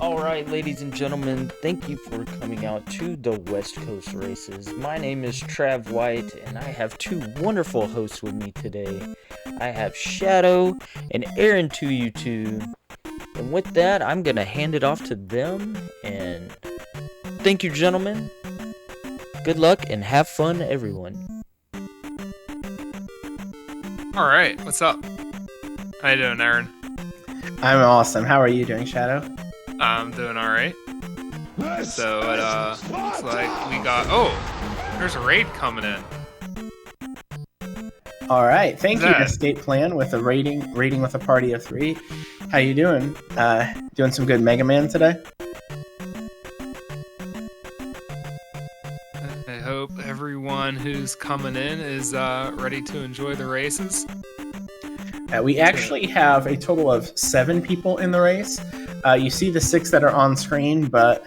Alright, ladies and gentlemen, thank you for coming out to the West Coast races. My name is Trav White, and I have two wonderful hosts with me today. I have Shadow and Aaron to you two. And with that, I'm gonna hand it off to them, and thank you, gentlemen. Good luck and have fun, everyone. Alright, what's up? How you doing, Aaron? I'm awesome. How are you doing, Shadow? I'm doing alright. So it looks like we got there's a raid coming in. All right. Thank you, Escape Plan, with a rating with a party of 3. How you doing? Doing some good Mega Man today? I hope everyone who's coming in is ready to enjoy the races. We actually have a total of 7 people in the race. You see the 6 that are on screen, but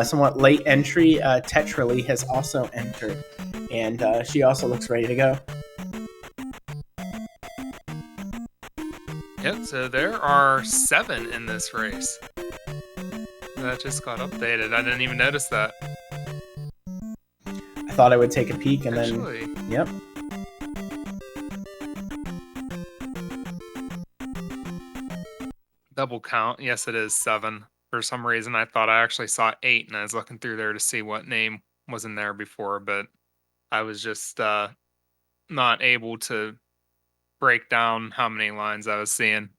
somewhat late entry, Tetrally has also entered, and she also looks ready to go. Yep, so there are 7 in this race. That just got updated. I didn't even notice that. I thought I would take a peek and then... Yep. Double count. Yes, it is 7. For some reason, I thought I actually saw 8, and I was looking through there to see what name was in there before, but I was just not able to break down how many lines I was seeing.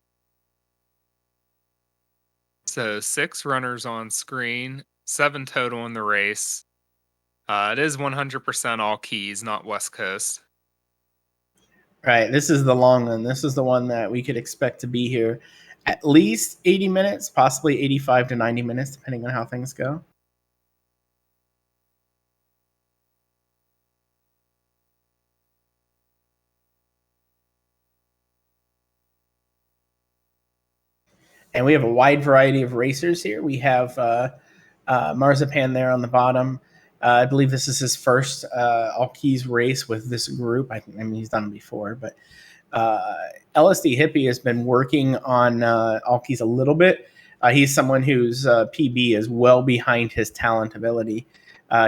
So 6 runners on screen, 7 total in the race. It is 100% all keys, not West Coast. Right, this is the long one. This is the one that we could expect to be here at least 80 minutes, possibly 85 to 90 minutes, depending on how things go. And we have a wide variety of racers here. We have Marzipan there on the bottom. I believe this is his first all keys race with this group. I mean, he's done it before, but LSD Hippie has been working on all keys a little bit. He's someone whose PB is well behind his talent ability.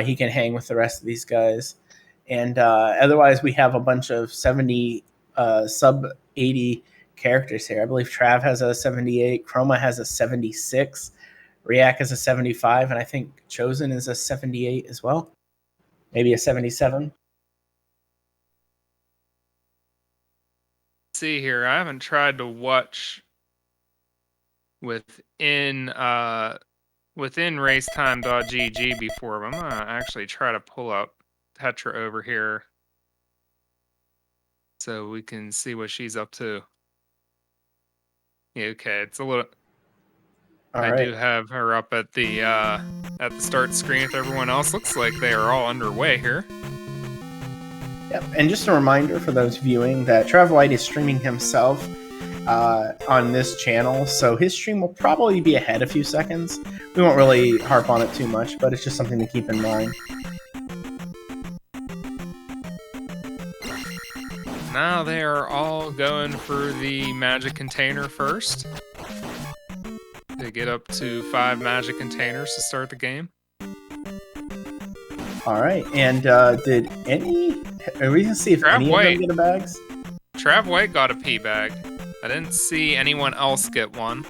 He can hang with the rest of these guys. And otherwise, we have a bunch of 70 sub 80 characters here. I believe Trav has a 78, Chroma has a 76, React is a 75, and I think Chosen is a 78 as well. Maybe a 77. See here, I haven't tried to watch within racetime.gg before, but I'm gonna actually try to pull up Tetra over here so we can see what she's up to. Yeah, okay, it's a little. I do have her up at the start screen with everyone else. Looks like they are all underway here. Yep, and just a reminder for those viewing that Trav White is streaming himself on this channel, so his stream will probably be ahead a few seconds. We won't really harp on it too much, but it's just something to keep in mind. Now they are all going for the magic container first. They get up to 5 magic containers to start the game. All right, and did any... Are we going to see if any of them get a bags? Trav White got a P bag. I didn't see anyone else get one.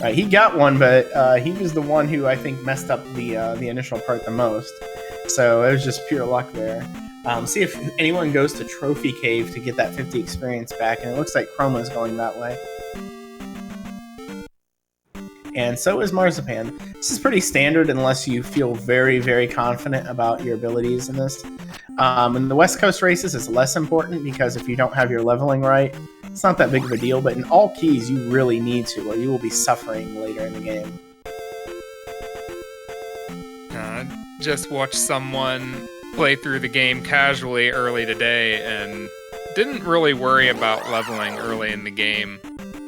Right, he got one, but he was the one who I think messed up the initial part the most. So it was just pure luck there. See if anyone goes to Trophy Cave to get that 50 experience back, and it looks like Chroma's going that way. And so is Marzipan. This is pretty standard unless you feel very, very confident about your abilities in this. In the West Coast races, it's less important because if you don't have your leveling right, it's not that big of a deal. But in all keys, you really need to, or you will be suffering later in the game. Just watched someone play through the game casually early today and didn't really worry about leveling early in the game.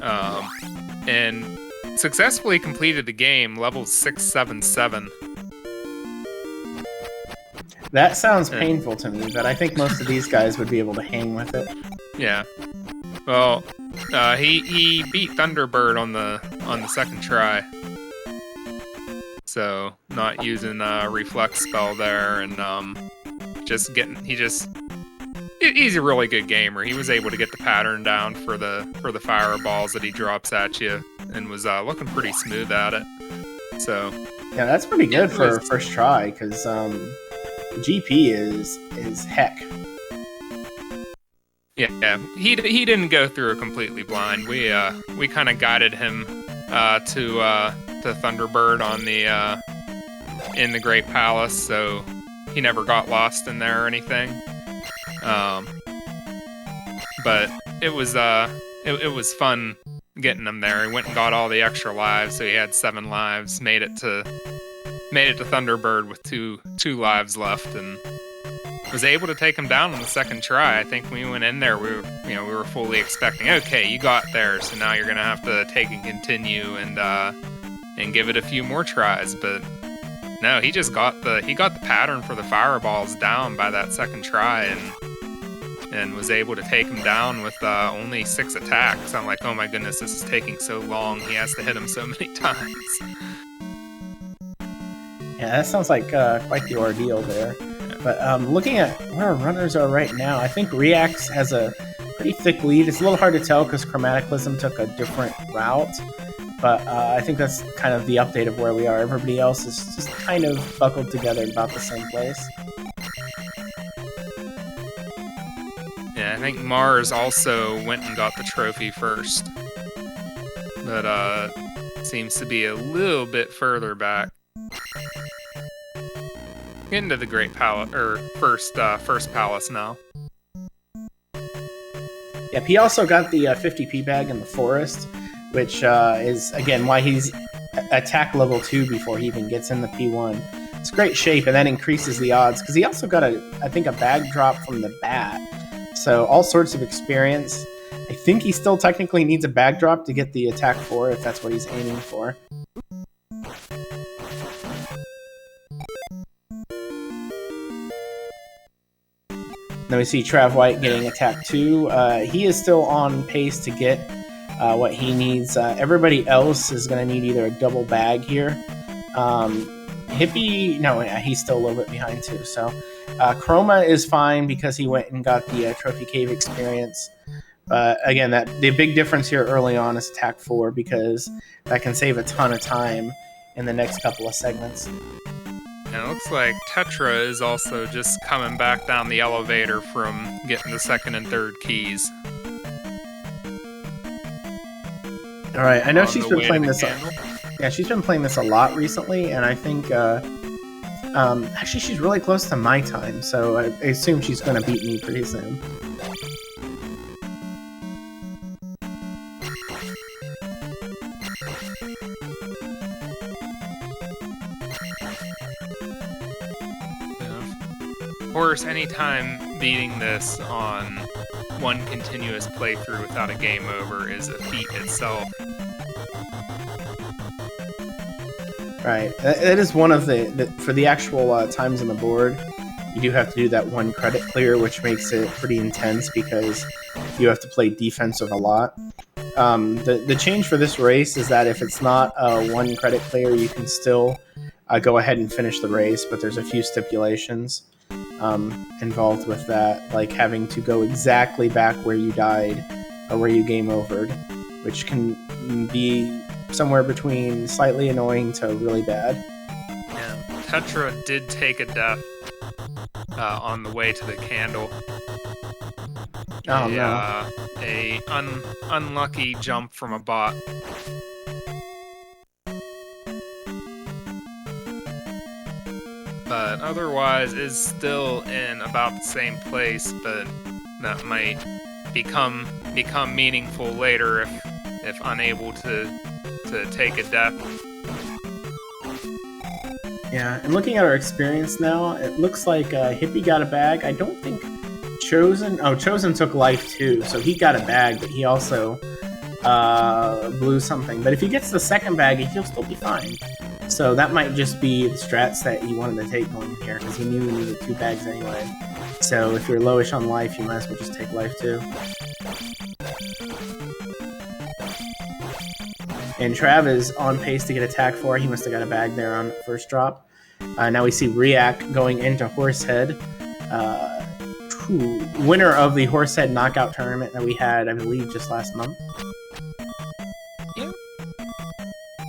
And successfully completed the game, level 677. That sounds painful to me, but I think most of these guys would be able to hang with it. Yeah. Well, he beat Thunderbird on the second try. so not using a reflex spell there, and he's a really good gamer. He was able to get the pattern down for the fireballs that he drops at you, and was looking pretty smooth at it. So yeah, that's pretty good for first try, because GP is heck. Yeah, he didn't go through it completely blind. We kind of guided him to Thunderbird on in the Great Palace, so he never got lost in there or anything. But it was fun getting him there. He went and got all the extra lives, so he had 7 lives. Made it to Thunderbird with two lives left, and was able to take him down on the second try. I think when we went in there, we were fully expecting, okay, you got there, so now you're gonna have to take and continue and give it a few more tries. But no, he got the pattern for the fireballs down by that second try, and was able to take him down with only 6 attacks. I'm like, oh my goodness, this is taking so long. He has to hit him so many times. Yeah, that sounds like quite the ordeal there. But looking at where our runners are right now, I think Reax has a pretty thick lead. It's a little hard to tell because Chromaticalism took a different route. But I think that's kind of the update of where we are. Everybody else is just kind of buckled together in about the same place. Yeah, I think Mars also went and got the trophy first. But seems to be a little bit further back. Into the Great Palace, or first palace now. Yep, he also got the 50p bag in the forest, which is, again, why he's attack level 2 before he even gets in the P1. It's great shape, and that increases the odds, because he also got, I think, a bag drop from the bat. So all sorts of experience. I think he still technically needs a bag drop to get the attack 4, if that's what he's aiming for. Then we see Trav White getting attack 2. He is still on pace to get what he needs. Everybody else is going to need either a double bag here. Hippie, no, he's still a little bit behind too. So Chroma is fine because he went and got the Trophy Cave experience. But again, the big difference here early on is attack 4, because that can save a ton of time in the next couple of segments. And it looks like Tetra is also just coming back down the elevator from getting the 2nd and 3rd keys. All right, I know she's been playing this. Yeah, she's been playing this a lot recently, and I think actually she's really close to my time, so I assume she's going to beat me pretty soon. Of course, anytime beating this on one continuous playthrough without a game over is a feat itself. Right, that is one of for the actual times on the board, you do have to do that 1 credit clear, which makes it pretty intense because you have to play defensive a lot. The change for this race is that if it's not a 1 credit clear, you can still go ahead and finish the race, but there's a few stipulations involved with that, like having to go exactly back where you died or where you game overed, which can be somewhere between slightly annoying to really bad. Yeah, Tetra did take a death on the way to the candle. Oh no! Unlucky jump from a bot. But otherwise is still in about the same place, but that might become meaningful later if unable to take a death. Yeah, and looking at our experience now, it looks like Hippie got a bag. I don't think Chosen took life too, so he got a bag, but he also blew something. But if he gets the 2nd bag, he'll still be fine. So that might just be the strats that he wanted to take going here, because he knew he needed 2 bags anyway. So if you're lowish on life, you might as well just take life too. And Trav is on pace to get attack 4. He must have got a bag there on first drop. Now we see Riak going into Horsehead. Winner of the Horsehead knockout tournament that we had, I believe, just last month. Yeah.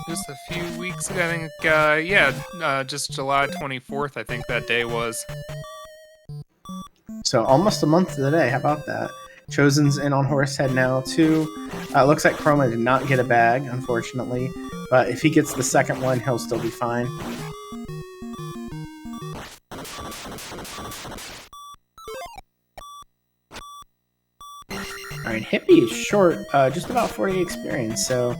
Just a few weeks ago, I think, just July 24th, I think that day was. So almost a month to the day. How about that? Chosen's in on Horsehead now, too. Looks like Chroma did not get a bag, unfortunately. But if he gets the second one, he'll still be fine. Alright, Hippie is short, just about 40 experience. So,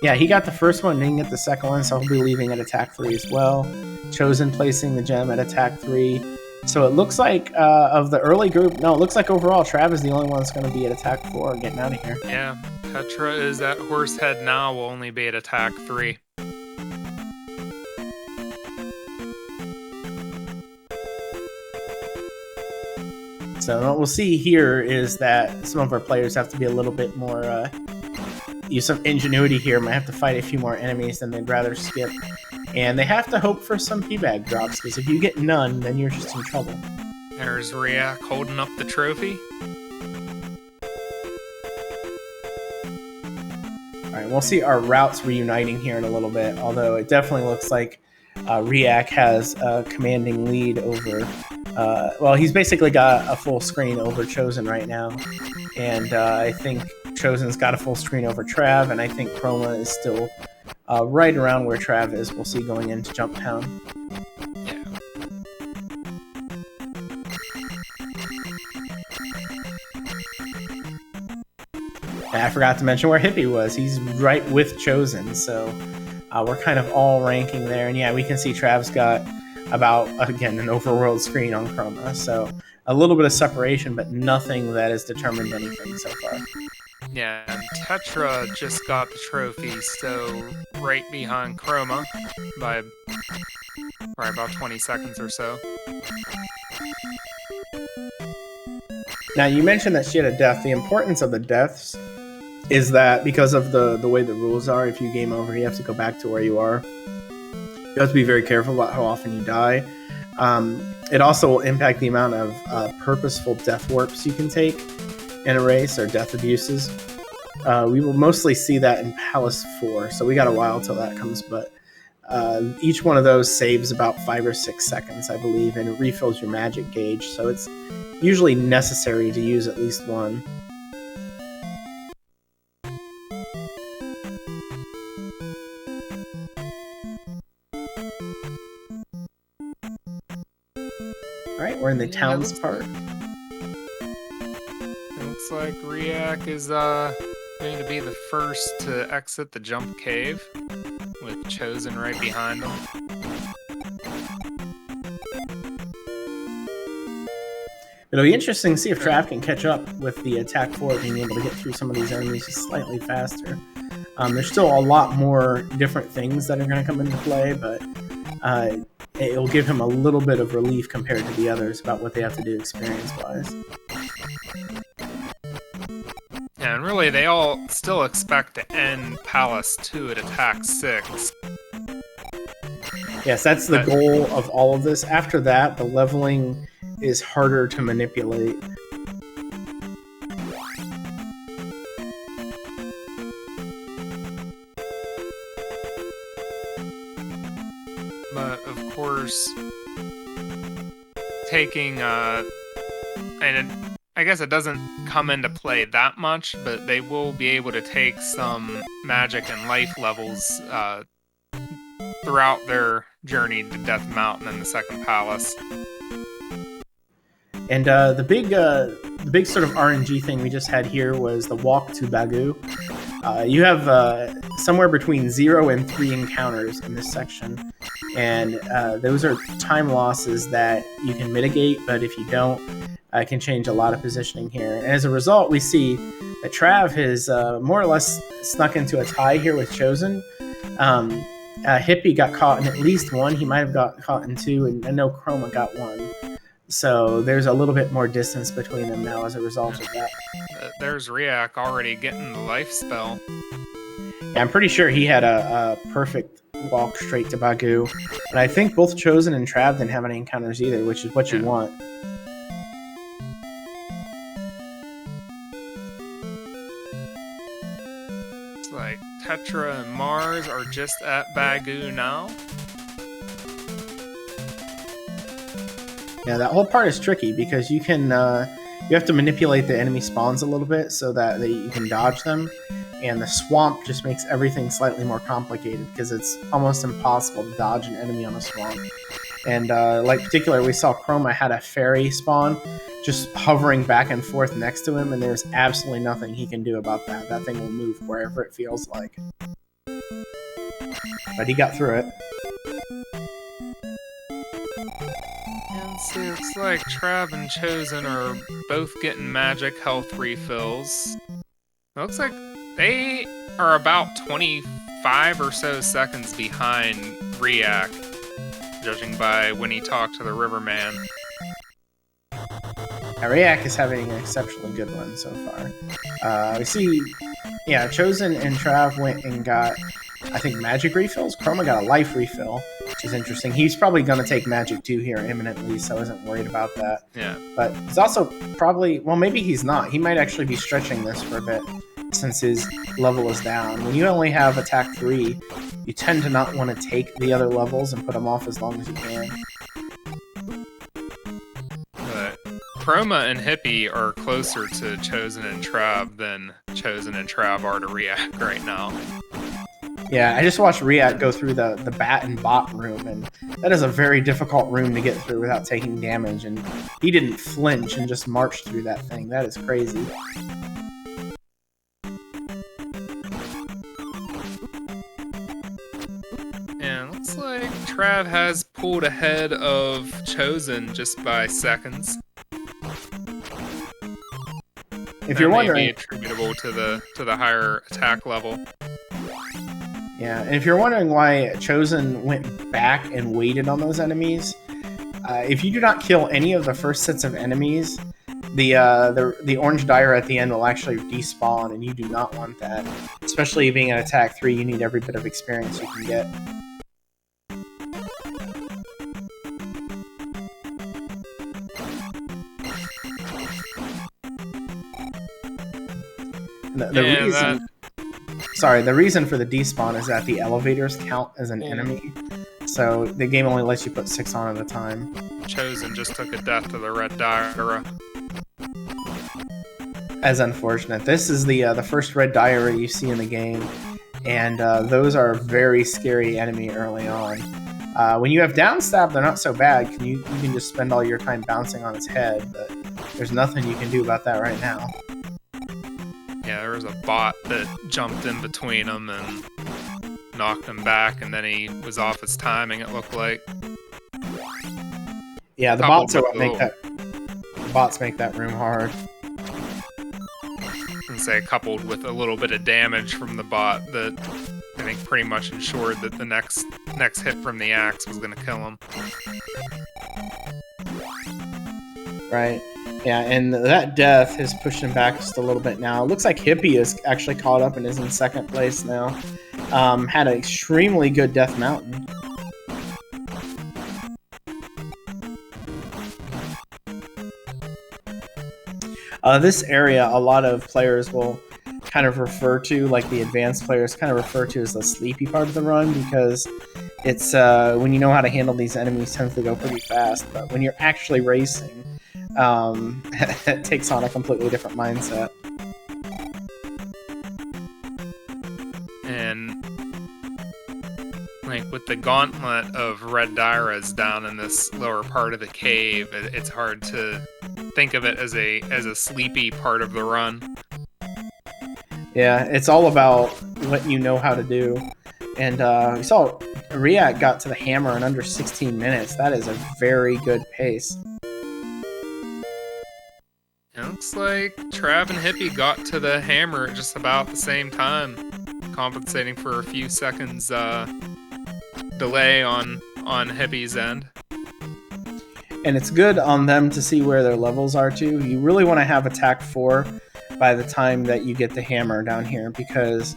yeah, he got the first one, didn't get the second one, so he'll be leaving at attack 3 as well. Chosen placing the gem at attack 3. So it looks like of the early group, no, it looks like overall Trav is the only one that's going to be at attack 4 getting out of here. Yeah, Petra is at Horsehead now, will only be at attack 3. So what we'll see here is that some of our players have to be a little bit more, use some ingenuity here, might have to fight a few more enemies than they'd rather skip. And they have to hope for some P-Bag drops, because if you get none, then you're just in trouble. There's Riak holding up the trophy. Alright, we'll see our routes reuniting here in a little bit, although it definitely looks like Riak has a commanding lead over... well, he's basically got a full screen over Chosen right now. And I think Chosen's got a full screen over Trav, and I think Chroma is still... right around where Trav is, we'll see going into Jump Town. Yeah. And I forgot to mention where Hippie was. He's right with Chosen, so we're kind of all ranking there. And yeah, we can see Trav's got about, again, an overworld screen on Chroma, so a little bit of separation, but nothing that has determined anything so far. Yeah, and Tetra just got the trophy, so right behind Chroma by about 20 seconds or so. Now, you mentioned that she had a death. The importance of the deaths is that because of the way the rules are, if you game over, you have to go back to where you are. You have to be very careful about how often you die. It also will impact the amount of purposeful death warps you can take in a race, or death abuses. We will mostly see that in Palace 4, so we got a while till that comes, but each one of those saves about 5 or 6 seconds, I believe, and it refills your magic gauge, so it's usually necessary to use at least one. Alright, we're in the towns part. Looks like Riak is going to be the first to exit the jump cave, with Chosen right behind him. It'll be interesting to see if Trav can catch up with the attack 4, being able to get through some of these enemies just slightly faster. There's still a lot more different things that are going to come into play, but it'll give him a little bit of relief compared to the others about what they have to do experience-wise. Yeah, and really, they all still expect to end Palace 2 at attack 6. Yes, that's the goal of all of this. After that, the leveling is harder to manipulate. But, of course, taking, I guess it doesn't come into play that much, but they will be able to take some magic and life levels throughout their journey to Death Mountain and the Second Palace. And the big sort of RNG thing we just had here was the walk to Bagu. You have somewhere between 0 and 3 encounters in this section, and those are time losses that you can mitigate, but if you don't, can change a lot of positioning here. And as a result, we see that Trav has more or less snuck into a tie here with Chosen. Hippie got caught in at least one. He might have got caught in 2, and I know Chroma got 1. So there's a little bit more distance between them now as a result of that. There's Riak already getting the life spell. I'm pretty sure he had a perfect walk straight to Bagu. And I think both Chosen and Trav didn't have any encounters either, which is what you want. It's like Tetra and Mars are just at Bagu now. Yeah, that whole part is tricky because you can you have to manipulate the enemy spawns a little bit so that you can dodge them, and the swamp just makes everything slightly more complicated because it's almost impossible to dodge an enemy on a swamp. And like particular, we saw Chroma had a fairy spawn just hovering back and forth next to him, and there's absolutely nothing he can do about that. That thing will move wherever it feels like. But he got through it. So it's like Trav and Chosen are both getting magic health refills. Looks like they are about 25 or so seconds behind Riak, judging by when he talked to the Riverman. Riak is having an exceptionally good run so far. We see, yeah, Chosen and Trav went and got, I think, magic refills. Chroma got a life refill, which is interesting. He's probably going to take magic too here imminently, so I wasn't worried about that. Yeah. But he's also probably, well, maybe he's not. He might actually be stretching this for a bit since his level is down. When you only have attack 3, you tend to not want to take the other levels and put them off as long as you can. But Chroma and Hippie are closer to Chosen and Trav than Chosen and Trav are to Riak right now. Yeah, I just watched Riak go through the bat and bot room, and that is a very difficult room to get through without taking damage, and he didn't flinch and just marched through that thing. That is crazy. And looks like Trav has pulled ahead of Chosen just by seconds. If you're wondering, may be attributable to the higher attack level. Yeah, and if you're wondering why Chosen went back and waited on those enemies, if you do not kill any of the first sets of enemies, the orange Dire at the end will actually despawn, and you do not want that. Especially being at attack 3, you need every bit of experience you can get. The reason for the despawn is that the elevators count as an enemy, so the game only lets you put 6 on at a time. Chosen just took a death to the red Dire. As unfortunate. This is the first red Dire you see in the game, and those are a very scary enemy early on. When you have downstab, they're not so bad. You can just spend all your time bouncing on its head, but there's nothing you can do about that right now. Yeah, there was a bot that jumped in between them and knocked him back, and then he was off his timing, it looked like. Yeah, the bots are what make that. The bots make that room hard. And say coupled with a little bit of damage from the bot that I think pretty much ensured that the next hit from the axe was going to kill him. Right. Yeah, and that death has pushed him back just a little bit now. It looks like Hippie is actually caught up and is in second place now. Had an extremely good Death Mountain. This area, a lot of players will kind of refer to, like the advanced players kind of refer to as the sleepy part of the run, because it's when you know how to handle these enemies, tends to go pretty fast. But when you're actually racing, it takes on a completely different mindset. And like with the gauntlet of red Diras down in this lower part of the cave, it's hard to think of it as a sleepy part of the run. Yeah, it's all about what you know how to do. And we saw Riak got to the hammer in under 16 minutes. That is a very good pace. It looks like Trav and Hippie got to the hammer at just about the same time, compensating for a few seconds delay on Hippie's end. And it's good on them to see where their levels are too. You really want to have attack 4 by the time that you get the hammer down here, because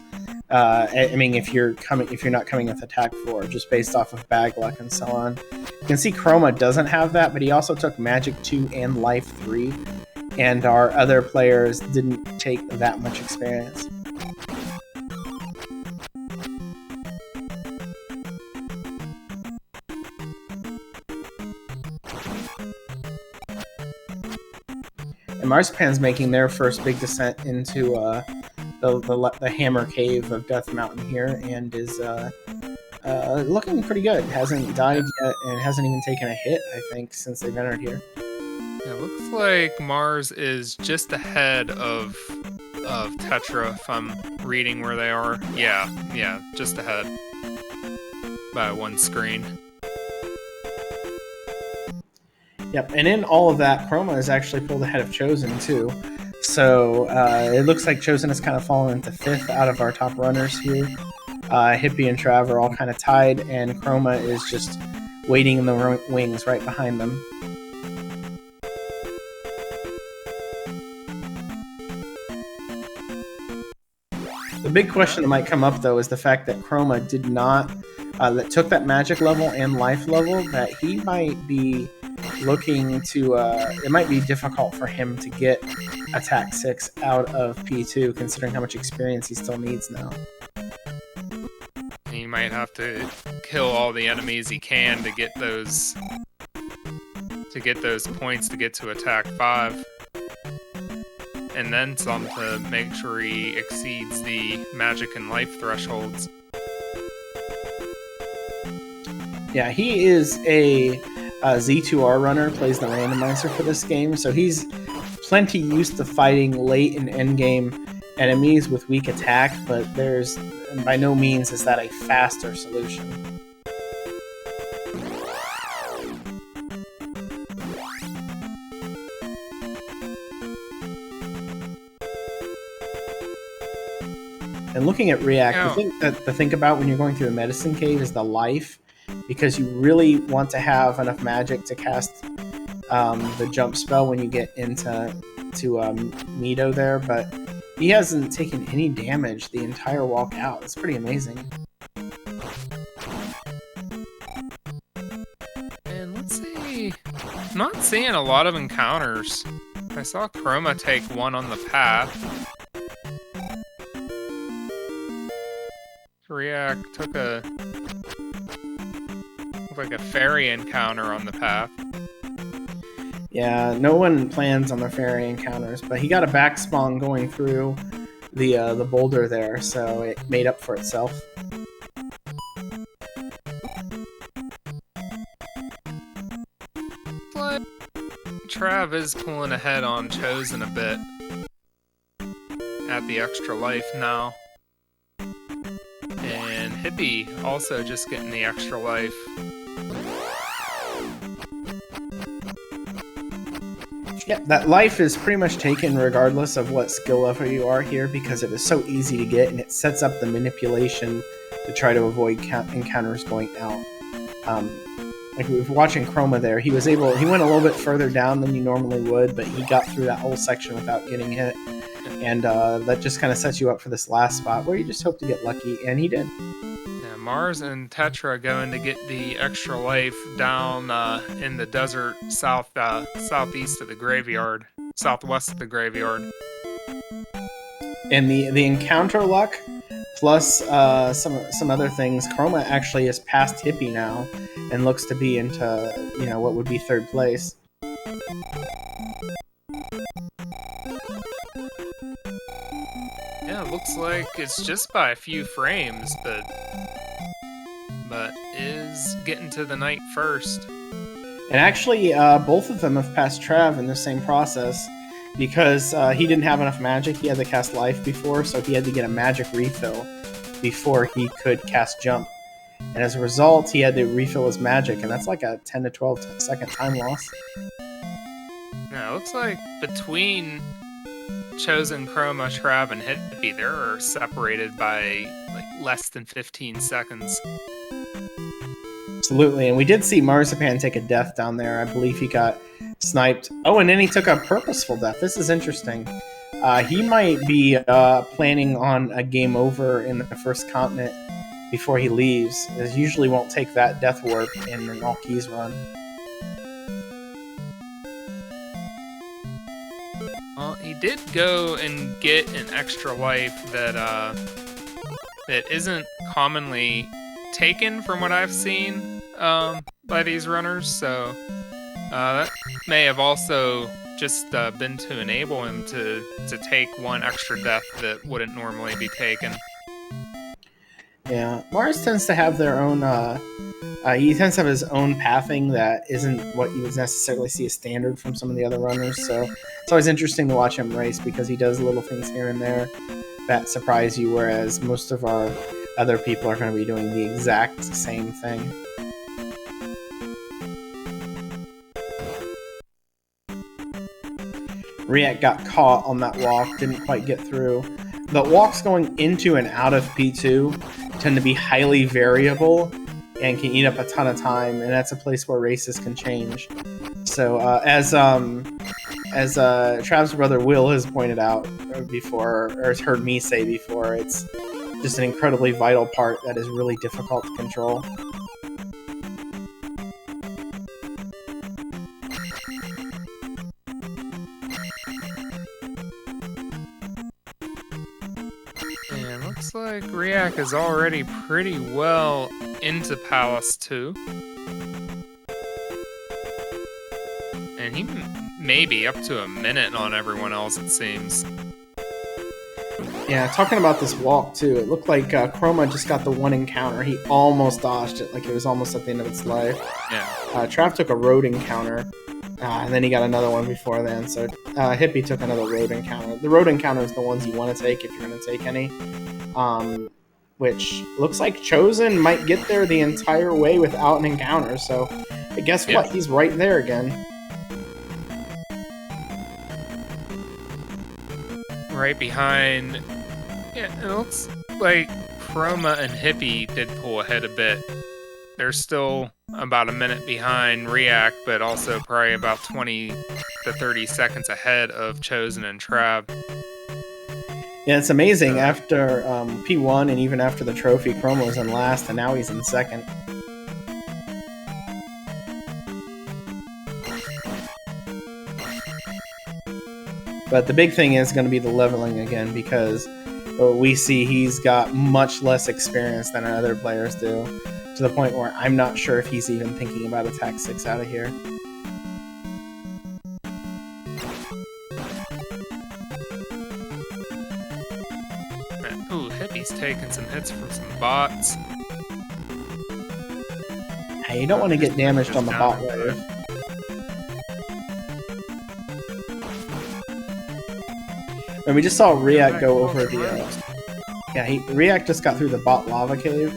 I mean, if you're not coming with attack 4, just based off of bag luck and so on. You can see Chroma doesn't have that, but he also took Magic 2 and Life 3, and our other players didn't take that much experience. And Marzipan's making their first big descent into the Hammer Cave of Death Mountain here, and is looking pretty good. Hasn't died yet, and hasn't even taken a hit, I think, since they've entered here. It looks like Mars is just ahead of Tetra, if I'm reading where they are. Yeah, just ahead by one screen. Yep, and in all of that, Chroma is actually pulled ahead of Chosen, too. So it looks like Chosen has kind of fallen into 5th out of our top runners here. Hippie and Trav are all kind of tied, and Chroma is just waiting in the wings right behind them. The big question that might come up, though, is the fact that Chroma did not, that took that magic level and life level, that he might be looking to, it might be difficult for him to get attack 6 out of P2, considering how much experience he still needs now. He might have to kill all the enemies he can to get those points to get to attack 5. And then some to make sure he exceeds the magic and life thresholds. Yeah, he is a Z2R runner, plays the randomizer for this game, so he's plenty used to fighting late in endgame enemies with weak attack, but by no means is that a faster solution. And looking at React, the thing to think about when you're going through a medicine cave is the life, because you really want to have enough magic to cast the jump spell when you get into Mido there, but he hasn't taken any damage the entire walk out. It's pretty amazing. And let's see, I'm not seeing a lot of encounters. I saw Chroma take one on the path. React took like a fairy encounter on the path. Yeah, no one plans on the fairy encounters, but he got a back spawn going through the boulder there, so it made up for itself. But Trav is pulling ahead on Chosen a bit at the extra life now. And Hippie also just getting the extra life. Yeah, that life is pretty much taken regardless of what skill level you are here, because it is so easy to get, and it sets up the manipulation to try to avoid encounters going out. Like we were watching Chroma there, he went a little bit further down than you normally would, but he got through that whole section without getting hit. And that just kind of sets you up for this last spot where you just hope to get lucky, and he did. Yeah, Mars and Tetra going to get the extra life down in the desert southeast of the graveyard, southwest of the graveyard. And the encounter luck, plus some other things, Chroma actually is past Hippie now, and looks to be into what would be 3rd place. Yeah, it looks like it's just by a few frames, but is getting to the night first. And actually, both of them have passed Trav in the same process, because he didn't have enough magic. He had to cast life before, so he had to get a magic refill before he could cast jump. And as a result, he had to refill his magic, and that's like a 10 to 12 second time loss. Yeah, it looks like between Chosen, Chroma, Trav, and Hippie, they're separated by like less than 15 seconds. Absolutely, and we did see Marzipan take a death down there. I believe he got sniped. Oh, and then he took a purposeful death. This is interesting. He might be planning on a game over in the first continent before he leaves. It usually won't take that death warp in an all-keys run. Well, he did go and get an extra life that that isn't commonly taken from what I've seen by these runners, so that may have also just been to enable him to take one extra death that wouldn't normally be taken. Yeah, Mars tends to have their own. He tends to have his own pathing that isn't what you would necessarily see as standard from some of the other runners. So it's always interesting to watch him race because he does little things here and there that surprise you, whereas most of our other people are going to be doing the exact same thing. React got caught on that walk, didn't quite get through. The walks going into and out of P2 tend to be highly variable and can eat up a ton of time, and that's a place where races can change. So as Trav's brother Will has pointed out before, or has heard me say before, it's just an incredibly vital part that is really difficult to control. And looks like Riak is already pretty well into Palace 2. And he may be up to a minute on everyone else, it seems. Yeah, talking about this walk too, it looked like Chroma just got the one encounter. He almost dodged it, like it was almost at the end of its life. Yeah. Trav took a road encounter, and then he got another one before then. So Hippie took another road encounter. The road encounters the ones you want to take if you're going to take any. Which looks like Chosen might get there the entire way without an encounter. So guess what? He's right there again. Right behind. Yeah, it looks like Chroma and Hippie did pull ahead a bit. They're still about a minute behind Riak, but also probably about 20 to 30 seconds ahead of Chosen and Trav. Yeah, it's amazing. After P1 and even after the trophy, Chroma was in last, and now he's in second. But the big thing is going to be the leveling again, because we see he's got much less experience than our other players do, to the point where I'm not sure if he's even thinking about attack 6 out of here. Ooh, Hippie's taking some hits from some bots. Hey, you don't want to get damaged on the bot wave. And we just saw Riak go over the... Riak just got through the bot lava cave,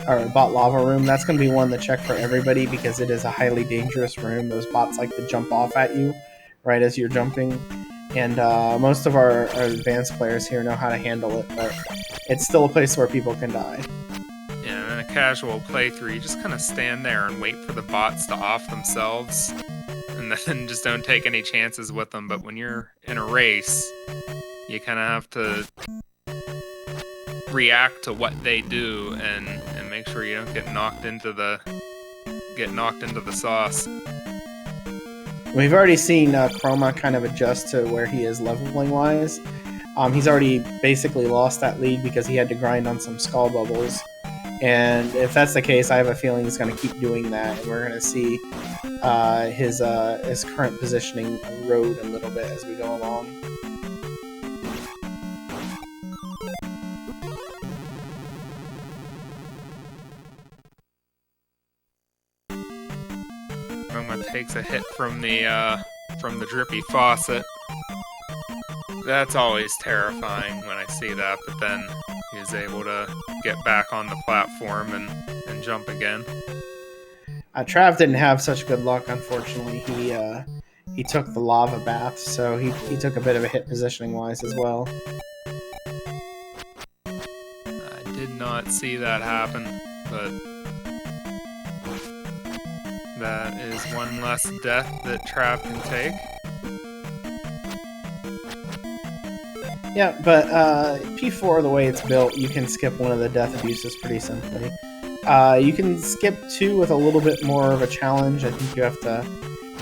or bot lava room. That's going to be one to check for everybody because it is a highly dangerous room. Those bots like to jump off at you right as you're jumping. And most of our advanced players here know how to handle it, but it's still a place where people can die. Yeah, in a casual playthrough, you just kind of stand there and wait for the bots to off themselves, and then just don't take any chances with them. But when you're in a race, you kind of have to react to what they do and make sure you don't get knocked into the sauce. We've already seen Chroma kind of adjust to where he is leveling wise. He's already basically lost that lead because he had to grind on some skull bubbles. And if that's the case, I have a feeling he's going to keep doing that. And we're going to see his current positioning erode a little bit as we go along. Chroma takes a hit from the drippy faucet. That's always terrifying when I see that, but then he was able to get back on the platform and jump again. Trav didn't have such good luck, unfortunately. He took the lava bath, so he took a bit of a hit positioning wise as well. I did not see that happen, but that is one less death that Trav can take. Yeah, but P4, the way it's built, you can skip one of the death abuses pretty simply. You can skip 2 with a little bit more of a challenge. I think you have to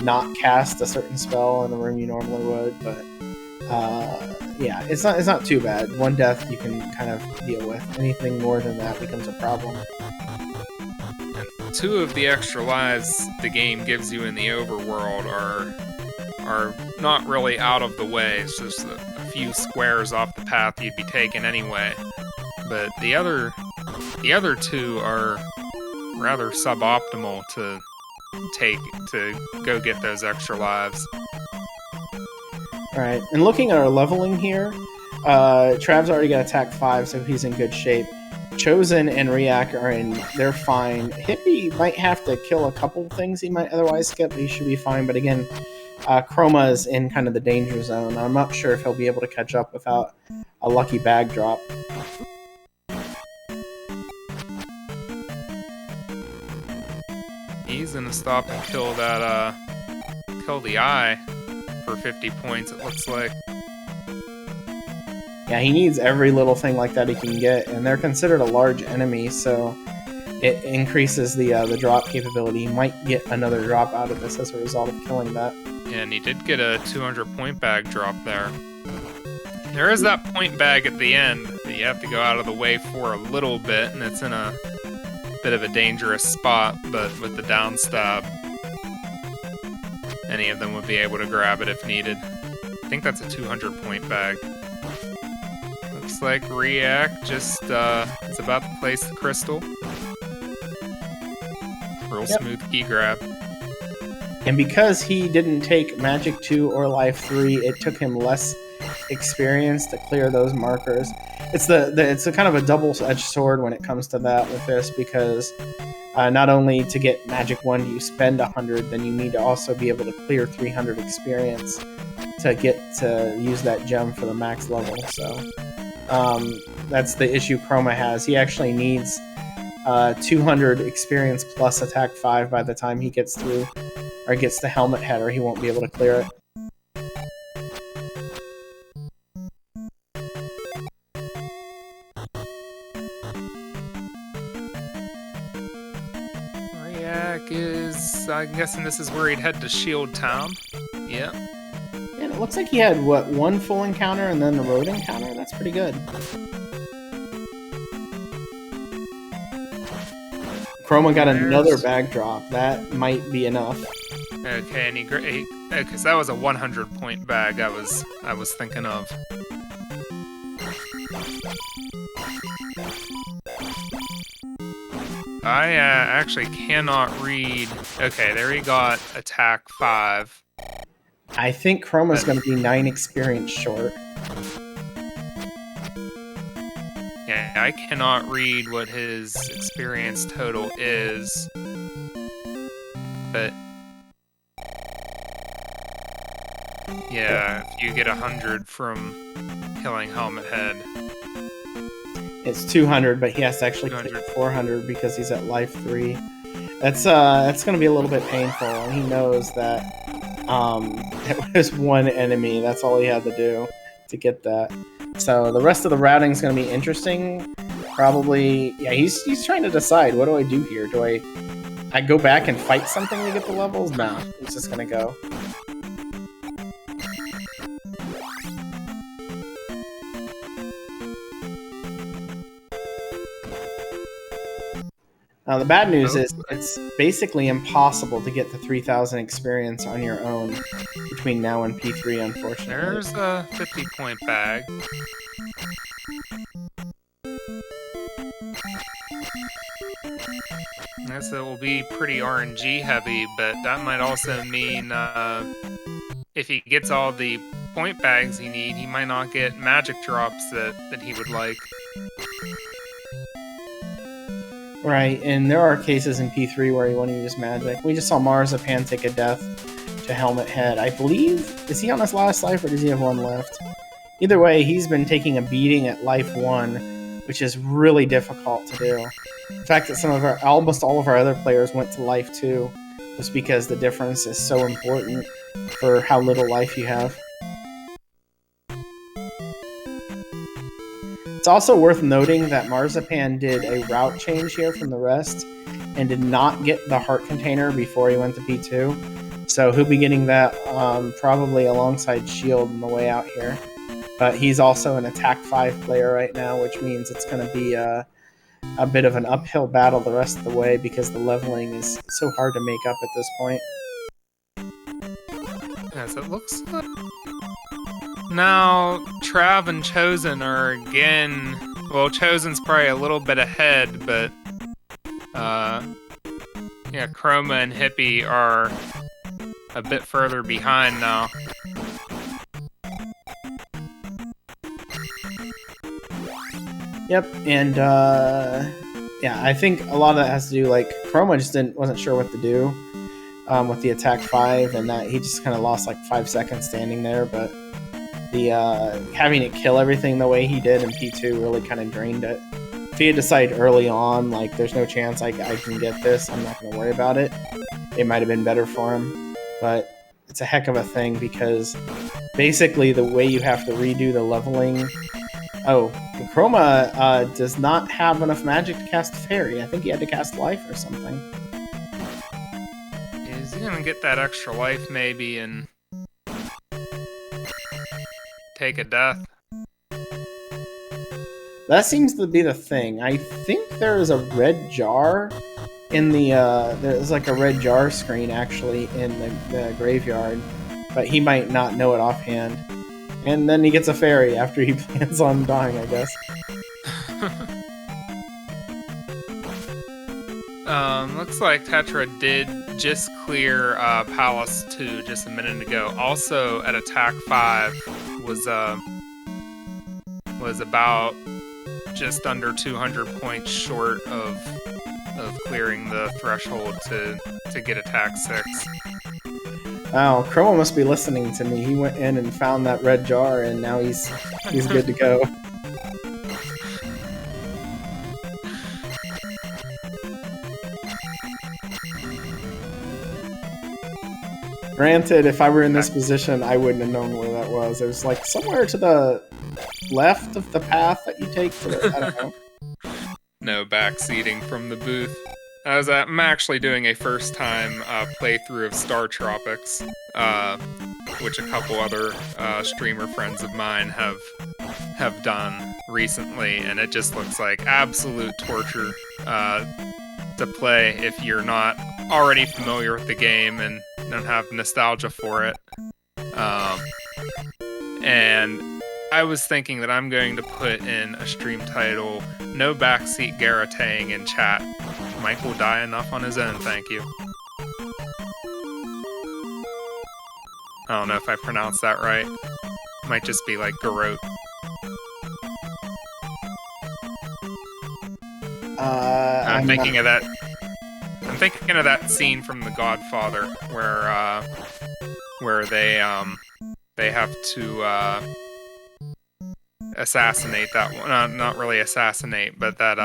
not cast a certain spell in the room you normally would, but yeah, it's not too bad. 1 death you can kind of deal with. Anything more than that becomes a problem. 2 of the extra lives the game gives you in the overworld are not really out of the way. It's just a few squares off the path you'd be taking anyway. But the other 2 are rather suboptimal to go get those extra lives. Alright, and looking at our leveling here, Trav's already got attack 5, so he's in good shape. Chosen and Riak they're fine. Hippie might have to kill a couple things he might otherwise skip, but he should be fine. But again, Chroma is in kind of the danger zone. I'm not sure if he'll be able to catch up without a lucky bag drop. He's gonna stop and kill the eye for 50 points, it looks like. Yeah, he needs every little thing like that he can get, and they're considered a large enemy, so it increases the drop capability. He might get another drop out of this as a result of killing that. Yeah, and he did get a 200 point bag drop there. There is that point bag at the end that you have to go out of the way for a little bit, and it's in a bit of a dangerous spot, but with the down stab, any of them would be able to grab it if needed. I think that's a 200 point bag. Looks like Riak just is about to place the crystal. Real smooth key grab. And because he didn't take Magic 2 or Life 3, it took him less experience to clear those markers. It's it's a kind of a double-edged sword when it comes to that with this, because not only to get Magic 1 do you spend 100, then you need to also be able to clear 300 experience to get to use that gem for the max level. So that's the issue Chroma has. He actually needs 200 experience plus attack 5 by the time he gets through or gets to Helmet Head, or he won't be able to clear it. Riak is... I'm guessing this is where he'd head to Shield Town. Yeah. And it looks like he had, what, 1 full encounter and then the road encounter? That's pretty good. Chroma got another bag drop. That might be enough. Okay, and he because that was a 100 point bag I was thinking of. I actually cannot read. Okay, there he got attack 5. I think Chroma's going to be 9 experience short. Yeah, I cannot read what his experience total is. But yeah, if you get 100 from killing Helmet Head. It's 200, but he has to actually clear 400 because he's at life 3. That's going to be a little bit painful, and he knows that it was 1 enemy. That's all he had to do to get that. So the rest of the routing is going to be interesting. Probably, yeah, he's trying to decide, what do I do here? Do I go back and fight something to get the levels? No, he's just going to go. Now, the bad news is it's basically impossible to get to 3,000 experience on your own between now and P3, unfortunately. There's a 50 point bag. I guess it will be pretty RNG heavy, but that might also mean if he gets all the point bags he needs, he might not get magic drops that he would like. Right, and there are cases in P3 where you want to use magic. We just saw Marzipan take a death to Helmet Head. I believe, is he on his last life or does he have 1 left? Either way, he's been taking a beating at life 1, which is really difficult to do. The fact that almost all of our other players went to life 2 was because the difference is so important for how little life you have. It's also worth noting that Marzipan did a route change here from the rest and did not get the heart container before he went to P2. So he'll be getting that probably alongside Shield on the way out here. But he's also an attack 5 player right now, which means it's going to be a bit of an uphill battle the rest of the way because the leveling is so hard to make up at this point. Yes, it looks like... Now, Trav and Chosen are again... Well, Chosen's probably a little bit ahead, but... yeah, Chroma and Hippie are a bit further behind now. Yep, and yeah, I think a lot of that has to do, like, Chroma just wasn't sure what to do with the attack 5, and that he just kind of lost like 5 seconds standing there, but the having it kill everything the way he did in P2 really kind of drained it. If he had decided early on, like, there's no chance I can get this, I'm not going to worry about it, it might have been better for him, but it's a heck of a thing because basically the way you have to redo the leveling... Oh, Chroma does not have enough magic to cast Fairy. I think he had to cast Life or something. Is he gonna get that extra life maybe and take a death? That seems to be the thing. I think there is a red jar in the there's like a red jar screen actually in the graveyard, but he might not know it offhand. And then he gets a fairy after he plans on dying, I guess. Looks like Tetra did just clear Palace 2 just a minute ago. Also at attack 5 was about just under 200 points short of clearing the threshold to get attack 6. Wow, Chroma must be listening to me. He went in and found that red jar, and now he's good to go. Granted, if I were in this position, I wouldn't have known where that was. It was like somewhere to the left of the path that you take to the... I don't know. No backseating from the booth. I'm actually doing a first-time playthrough of Star Tropics, which a couple other streamer friends of mine have done recently, and it just looks like absolute torture to play if you're not already familiar with the game and don't have nostalgia for it. And I was thinking that I'm going to put in a stream title, No Backseat Garroteing in chat. Mike will die enough on his own, thank you. I don't know if I pronounced that right. Might just be like Garrote. I'm thinking of that. I'm thinking of that scene from The Godfather where they have to assassinate that one. Not really assassinate, but that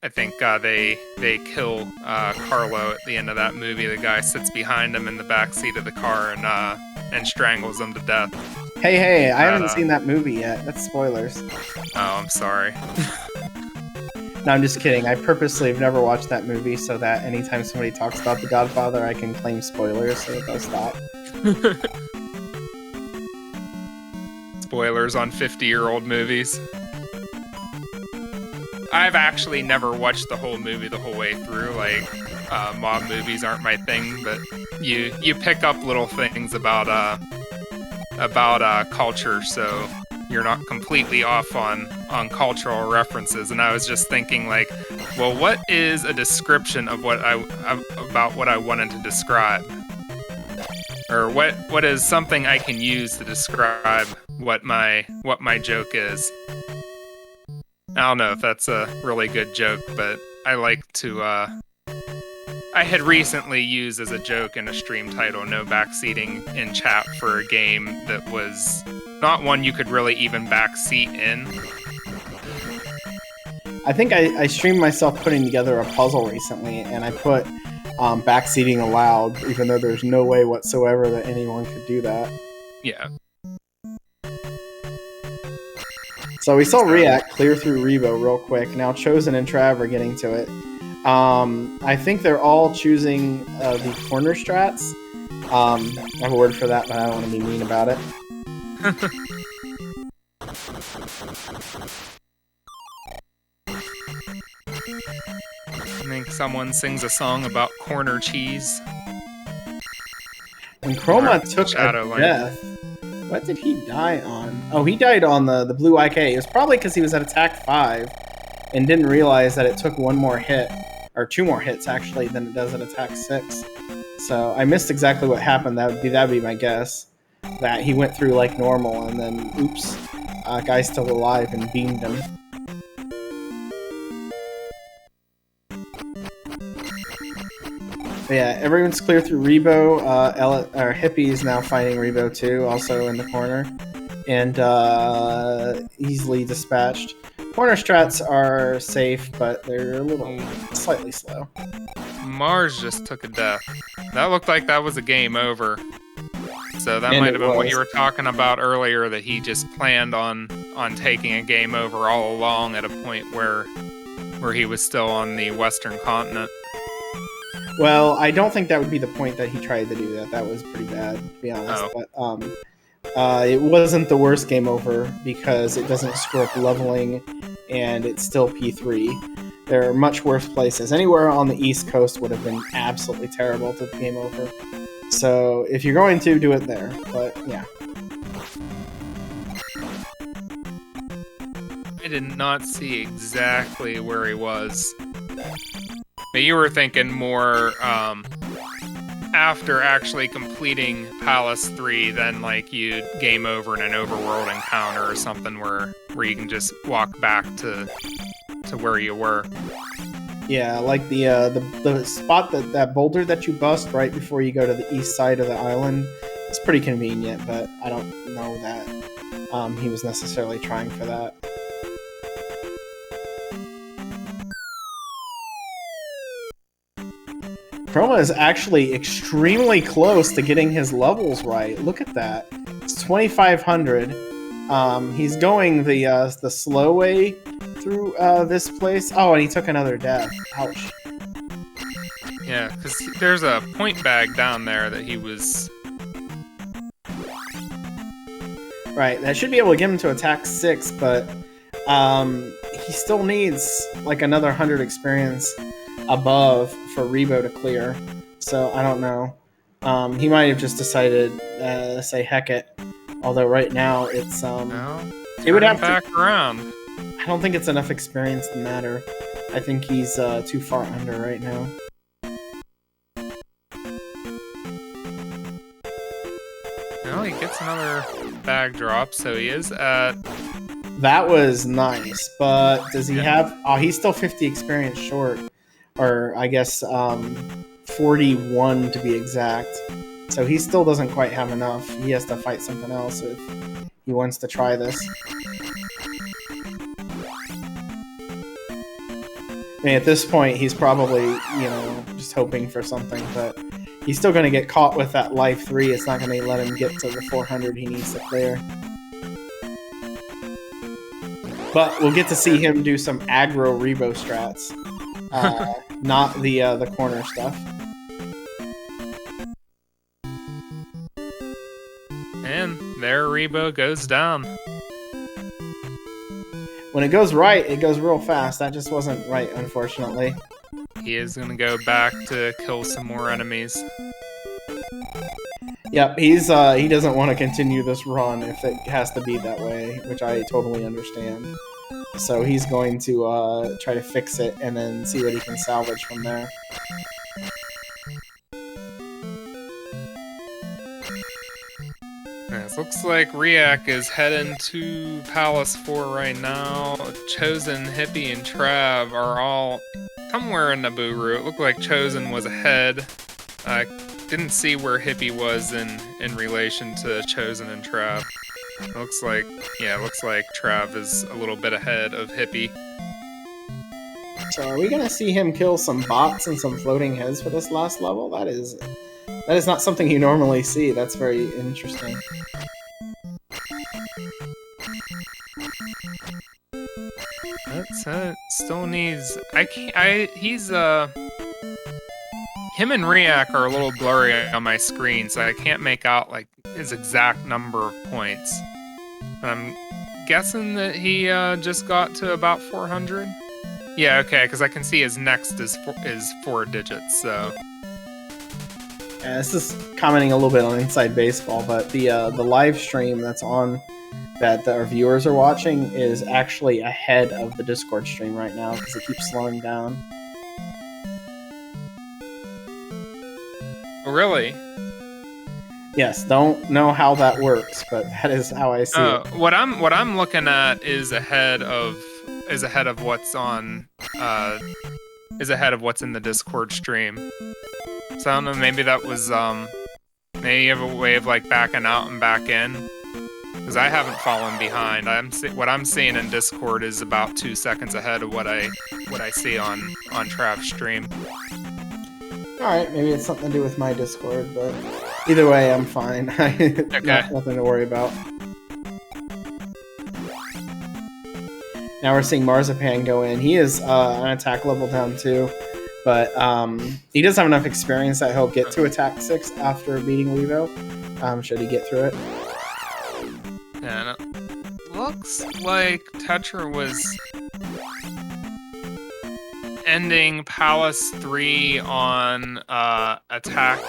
I think they kill Carlo at the end of that movie. The guy sits behind him in the back seat of the car and strangles him to death. Hey, I haven't seen that movie yet. That's spoilers. Oh, I'm sorry. No, I'm just kidding. I purposely have never watched that movie so that anytime somebody talks about The Godfather, I can claim spoilers so that they'll stop. Spoilers on 50-year-old movies. I've actually never watched the whole movie the whole way through. Like, mob movies aren't my thing, but you pick up little things about culture, so you're not completely off on cultural references. And I was just thinking, like, well, what is a description of about what I wanted to describe, or what is something I can use to describe what my joke is. I don't know if that's a really good joke, but I like to, I had recently used as a joke in a stream title, No Backseating in chat for a game that was not one you could really even backseat in. I think I streamed myself putting together a puzzle recently, and I put backseating allowed, even though there's no way whatsoever that anyone could do that. Yeah. So we saw React clear through Rebo real quick. Now Chosen and Trav are getting to it. I think they're all choosing the corner strats. I have a word for that, but I don't want to be mean about it. I think someone sings a song about corner cheese. And Chroma took Shadow a death. What did he die on? Oh, he died on the blue IK. It was probably because he was at attack 5 and didn't realize that it took one more hit, or 2 more hits actually, than it does at attack 6. So I missed exactly what happened. That'd be my guess. That he went through like normal and then, oops, guy's still alive and beamed him. But yeah, everyone's clear through Rebo. Hippie is now fighting Rebo too, also in the corner, and easily dispatched. Corner strats are safe, but they're a little slightly slow. Mars just took a death. That looked like that was a game over. So that And might have it been what was. you were talking about earlier, that he just planned on taking a game over all along at a point where he was still on the Western continent. Well, I don't think that would be the point that he tried to do that. That was pretty bad, to be honest. Oh. But it wasn't the worst game over because it doesn't screw up leveling, and it's still P3. There are much worse places. Anywhere on the East Coast would have been absolutely terrible to game over. So if you're going to, do it there. But yeah. I did not see exactly where he was. But you were thinking more after actually completing Palace 3, then like you game over in an overworld encounter or something where you can just walk back to where you were. Yeah, like the spot that boulder that you bust right before you go to the east side of the island is pretty convenient, but I don't know that he was necessarily trying for that. Chroma is actually extremely close to getting his levels right. Look at that. It's 2,500. He's going the slow way through this place. Oh, and he took another death. Ouch. Yeah, because there's a point bag down there that he was... Right, that should be able to get him to attack 6, but he still needs like another 100 experience above for Rebo to clear. So I don't know. He might have just decided to say heck it. Although right now it's No, it would have back around. I don't think it's enough experience to matter. I think he's too far under right now. Well, he gets another bag drop, so he is at... That was nice, but does he have... Oh, he's still 50 experience short. Or, I guess, 41 to be exact. So he still doesn't quite have enough. He has to fight something else if he wants to try this. I mean, at this point, he's probably, just hoping for something, but he's still going to get caught with that life 3. It's not going to let him get to the 400 he needs to clear. But we'll get to see him do some aggro Rebo strats. Not the corner stuff. And there Rebo goes down. When it goes right, it goes real fast. That just wasn't right, unfortunately. He is going to go back to kill some more enemies. Yep, he doesn't want to continue this run if it has to be that way, which I totally understand. So he's going to try to fix it and then see what he can salvage from there. It looks like Riak is heading to Palace 4 right now. Chosen, Hippie, and Trav are all somewhere in Nabooru. It looked like Chosen was ahead. I didn't see where Hippie was in relation to Chosen and Trav. Looks like Trav is a little bit ahead of Hippie. So are we going to see him kill some bots and some floating heads for this last level? That is not something you normally see. That's very interesting. That's it. Still needs. I can't. He's Him and Riak are a little blurry on my screen, so I can't make out like his exact number of points. I'm guessing that he just got to about 400. Yeah, okay, because I can see his next is 4 digits. So. Yeah, this is commenting a little bit on Inside Baseball, but the live stream that's on that our viewers are watching is actually ahead of the Discord stream right now because it keeps slowing down. Really? Yes, don't know how that works, but that is how I see it. What I'm looking at is ahead of what's on is ahead of what's in the Discord stream. So I don't know, maybe that was maybe you have a way of like backing out and back in. Because I haven't fallen behind. What I'm seeing in Discord is about 2 seconds ahead of what I see on Trav's stream. Alright, maybe it's something to do with my Discord, but either way, I'm fine. Okay. Nothing to worry about. Now we're seeing Marzipan go in. He is an attack level down 2, but he does have enough experience that he'll get to attack 6 after beating Wevo, should he get through it. Yeah, and it looks like Tetra was ending Palace 3 on attack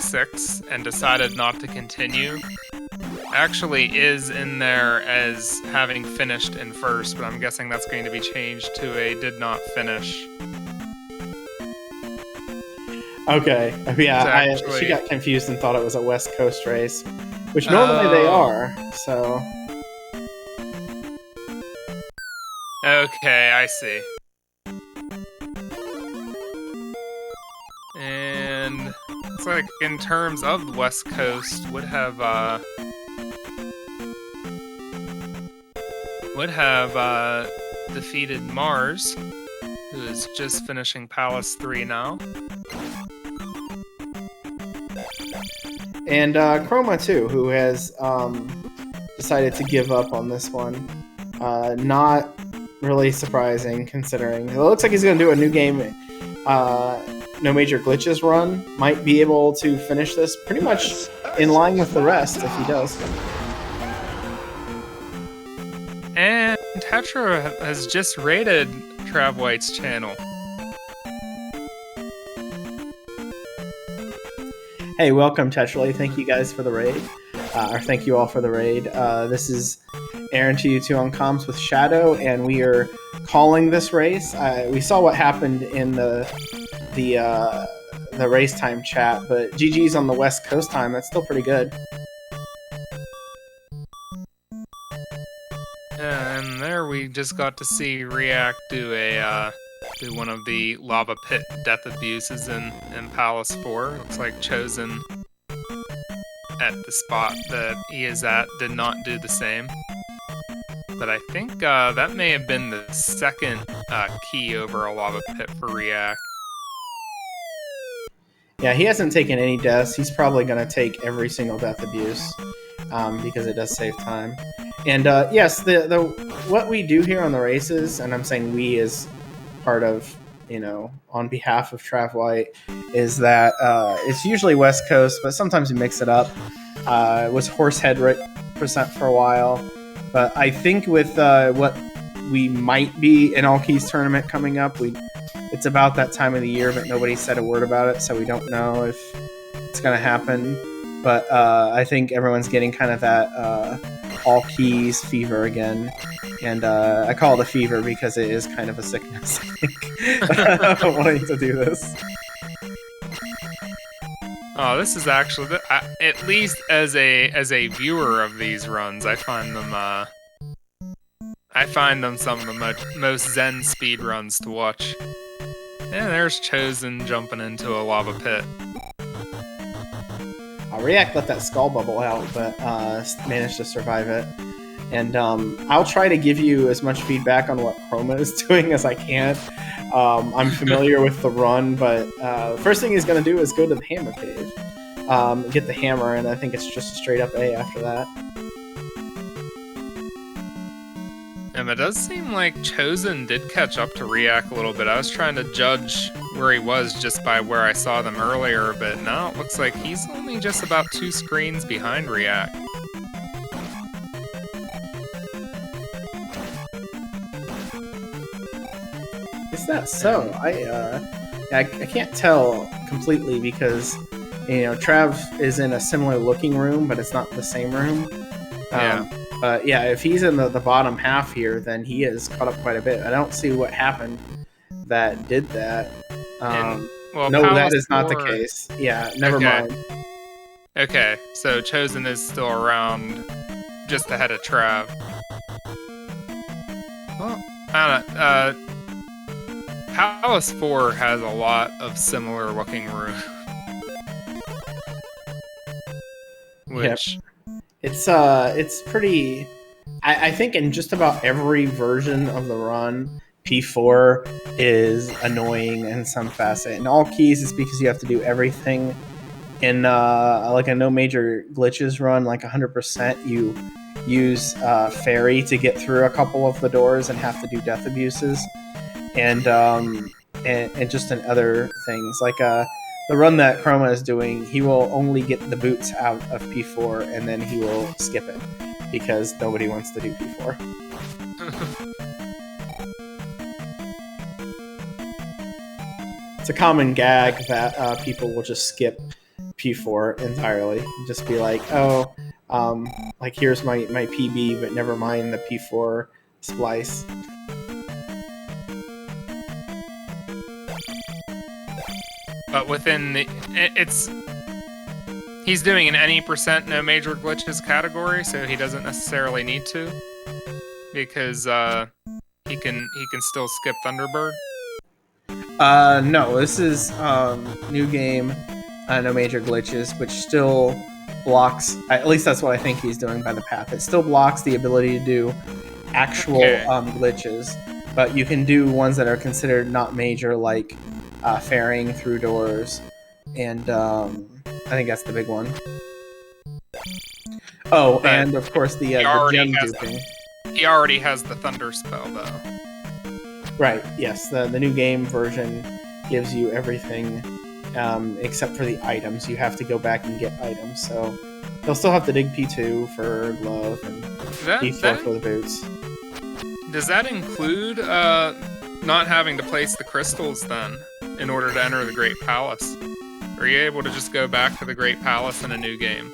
6 and decided not to continue. Actually is in there as having finished in first, but I'm guessing that's going to be changed to a did not finish. Okay, yeah, she got confused and thought it was a West Coast race, which normally they are, so... Okay, I see. And it's like in terms of the West Coast, would have defeated Mars, who is just finishing Palace 3 now. And Chroma too, who has decided to give up on this one. Not really surprising, considering it looks like he's going to do a new game. No Major Glitches run. Might be able to finish this pretty much in line with the rest if he does. And Tetra has just raided Trav White's channel. Hey, welcome Tetrally. Thank you guys for the raid. Or thank you all for the raid. This is Aaron to you 2 on comms with Shadow, and we are calling this race. We saw what happened in the race time chat, but GG's on the West Coast time. That's still pretty good. And there we just got to see Riak do one of the lava pit death abuses in Palace 4. Looks like Chosen at the spot that he is at did not do the same. But I think that may have been the second key over a lava pit for Riak. Yeah, he hasn't taken any deaths. He's probably going to take every single death abuse because it does save time. And yes, the what we do here on the races, and I'm saying we as part of, on behalf of Trav White, is that it's usually West Coast, but sometimes we mix it up. It was Horsehead percent for a while, but I think with what we might be in All Keys tournament coming up, it's about that time of the year, but nobody said a word about it, so we don't know if it's going to happen. But I think everyone's getting kind of that All Keys fever again. And I call it a fever because it is kind of a sickness, I think, wanting to do this. Oh, this is actually, at least as a viewer of these runs, I find them some of the most zen speed runs to watch. And there's Chosen jumping into a lava pit. Riak let that skull bubble out, but managed to survive it. And I'll try to give you as much feedback on what Chroma is doing as I can. I'm familiar with the run, but the first thing he's going to do is go to the Hammer Cave. Get the hammer, and I think it's just a straight up A after that. It does seem like Chosen did catch up to React a little bit. I was trying to judge where he was just by where I saw them earlier, but now it looks like he's only just about 2 screens behind React. Is that so? I can't tell completely because Trav is in a similar looking room, but it's not the same room. Yeah. But yeah, if he's in the bottom half here, then he is caught up quite a bit. I don't see what happened that did that. Well, no, Palace that is not the 4 case. Yeah, never Okay. mind. Okay, so Chosen is still around, just ahead of Trav. Well, I don't know. Palace 4 has a lot of similar looking room. Which, It's pretty. I think in just about every version of the run, P4 is annoying in some facet. In all keys, it's because you have to do everything. In like a no major glitches run, like 100%, you use Fairy to get through a couple of the doors and have to do death abuses, and just in other things like the run that Chroma is doing, he will only get the boots out of P4 and then he will skip it because nobody wants to do P4. It's a common gag that people will just skip P4 entirely. Just be like, oh, like here's my PB, but never mind the P4 splice. but within the, he's doing an any percent no major glitches category, so he doesn't necessarily need to, because he can still skip Thunderbird. No, this is new game, no major glitches, which still blocks. At least that's what I think he's doing by the path. It still blocks the ability to do actual glitches, but you can do ones that are considered not major, like ferrying through doors, and I think that's the big one. Oh, But and of course the gem duping. He already has the Thunder spell, though. Right, yes. The new game version gives you everything except for the items. You have to go back and get items, so you'll still have to dig P2 for glove and P4 for the boots. Does that include not having to place the crystals, then, in order to enter the Great Palace? Are you able to just go back to the Great Palace in a new game?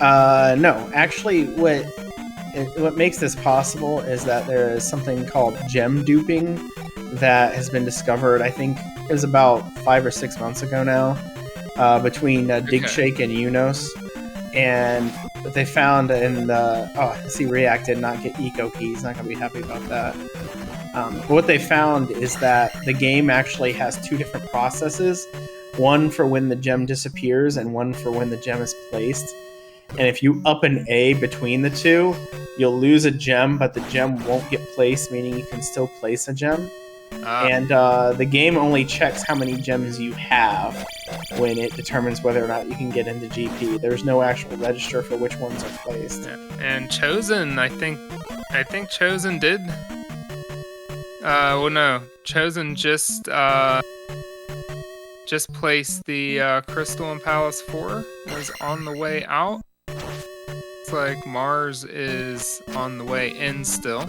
No. Actually, what makes this possible is that there is something called gem duping that has been discovered, I think it was about 5 or 6 months ago now, between Digshake and Unos. And they found in the... React did not get eco keys. Not going to be happy about that. But what they found is that the game actually has 2 different processes. One for when the gem disappears and one for when the gem is placed. And if you up an A between the 2, you'll lose a gem, but the gem won't get placed, meaning you can still place a gem. And the game only checks how many gems you have when it determines whether or not you can get into GP. There's no actual register for which ones are placed. And Chosen, I think Chosen did. No, Chosen just placed the Crystal in Palace 4. It was on the way out. It's like Mars is on the way in still.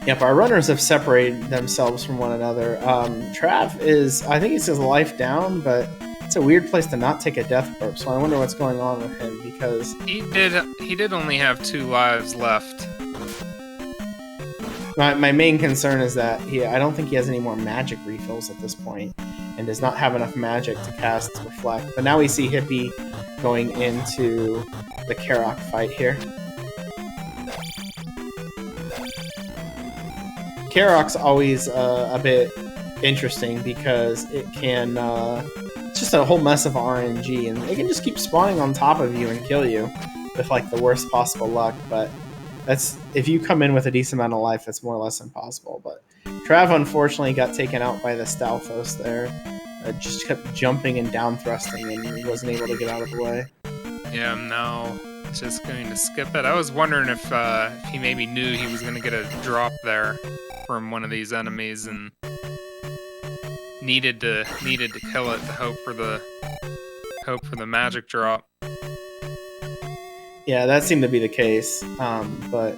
Yep, our runners have separated themselves from one another. Trav is, I think he's his life down, but it's a weird place to not take a death burp, so I wonder what's going on with him, because... He did only have 2 lives left. My main concern is that I don't think he has any more magic refills at this point, and does not have enough magic to cast Reflect. But now we see Hippie going into the Karok fight here. Karok's always a bit interesting because it can... it's just a whole mess of RNG, and it can just keep spawning on top of you and kill you with like the worst possible luck, but... if you come in with a decent amount of life, it's more or less impossible. But Trav unfortunately got taken out by the Stalfos there. Just kept jumping and down thrusting and wasn't able to get out of the way. Yeah, no. just going to skip it. I was wondering if he maybe knew he was going to get a drop there from one of these enemies and needed to kill it to hope for the magic drop. Yeah, that seemed to be the case. But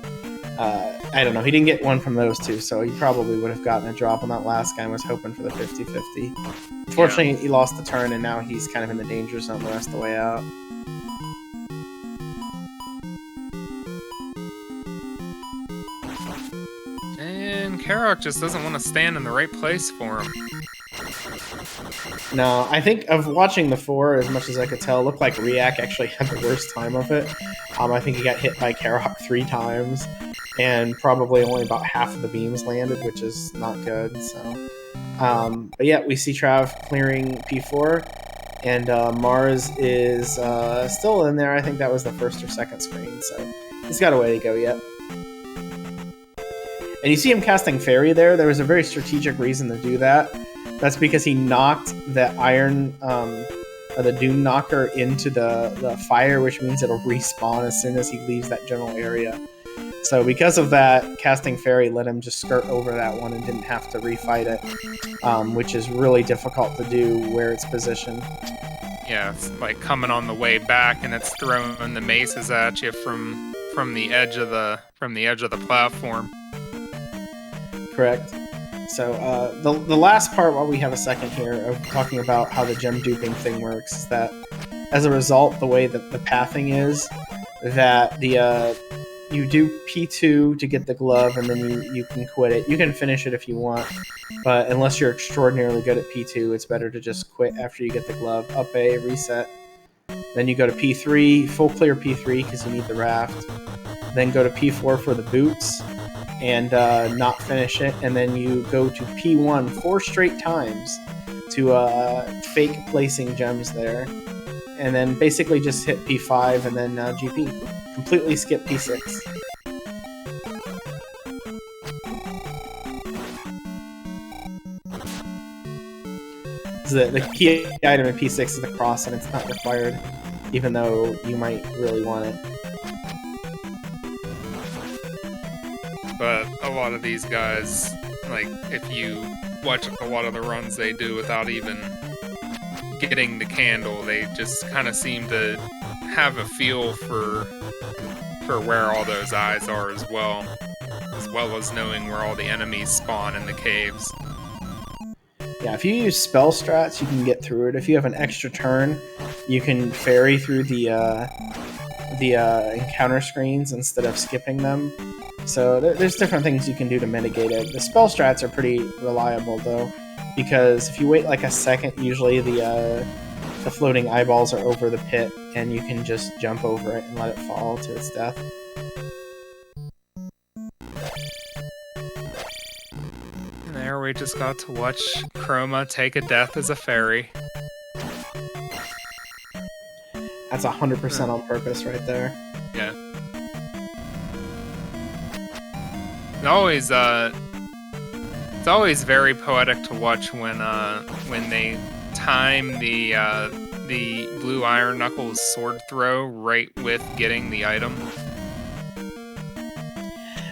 I don't know. He didn't get one from those two, so he probably would have gotten a drop on that last guy and was hoping for the 50-50. Unfortunately, he lost the turn, and now he's kind of in the danger zone the rest of the way out. And Karok just doesn't want to stand in the right place for him. No, I think of watching the 4, as much as I could tell, it looked like Riak actually had the worst time of it. I think he got hit by Karok 3 times, and probably only about half of the beams landed, which is not good. So, but yeah, we see Trav clearing P4, and Mars is still in there. I think that was the first or second screen, so he's got a way to go yet. And you see him casting Fairy there. There was a very strategic reason to do that. That's because he knocked the iron, or the Doom Knocker into the fire, which means it'll respawn as soon as he leaves that general area. So because of that, casting Fairy let him just skirt over that one and didn't have to refight it, which is really difficult to do where it's positioned. Yeah, it's like coming on the way back, and it's throwing the maces at you from the edge of the platform. Correct. So the last part, while we have a second here, of talking about how the gem duping thing works, is that as a result, the way that the pathing is, that you do P2 to get the glove, and then you can quit it. You can finish it if you want, but unless you're extraordinarily good at P2, it's better to just quit after you get the glove. Up A, reset. Then you go to P3, full clear P3 because you need the raft. Then go to P4 for the boots, and not finish it, and then you go to P1 4 straight times to fake placing gems there, and then basically just hit P5 and then GP. Completely skip P6. The key item in P6 is the cross, and it's not required, even though you might really want it. But a lot of these guys, like, if you watch a lot of the runs they do without even getting the candle, they just kind of seem to have a feel for where all those eyes are as well as knowing where all the enemies spawn in the caves. Yeah, if you use spell strats, you can get through it. If you have an extra turn, you can ferry through the encounter screens instead of skipping them. So there's different things you can do to mitigate it. The spell strats are pretty reliable, though, because if you wait like a second, usually the floating eyeballs are over the pit, and you can just jump over it and let it fall to its death. And there we just got to watch Chroma take a death as a fairy. That's 100% on purpose right there. Yeah. It's always very poetic to watch when they time the blue Iron Knuckles sword throw right with getting the item.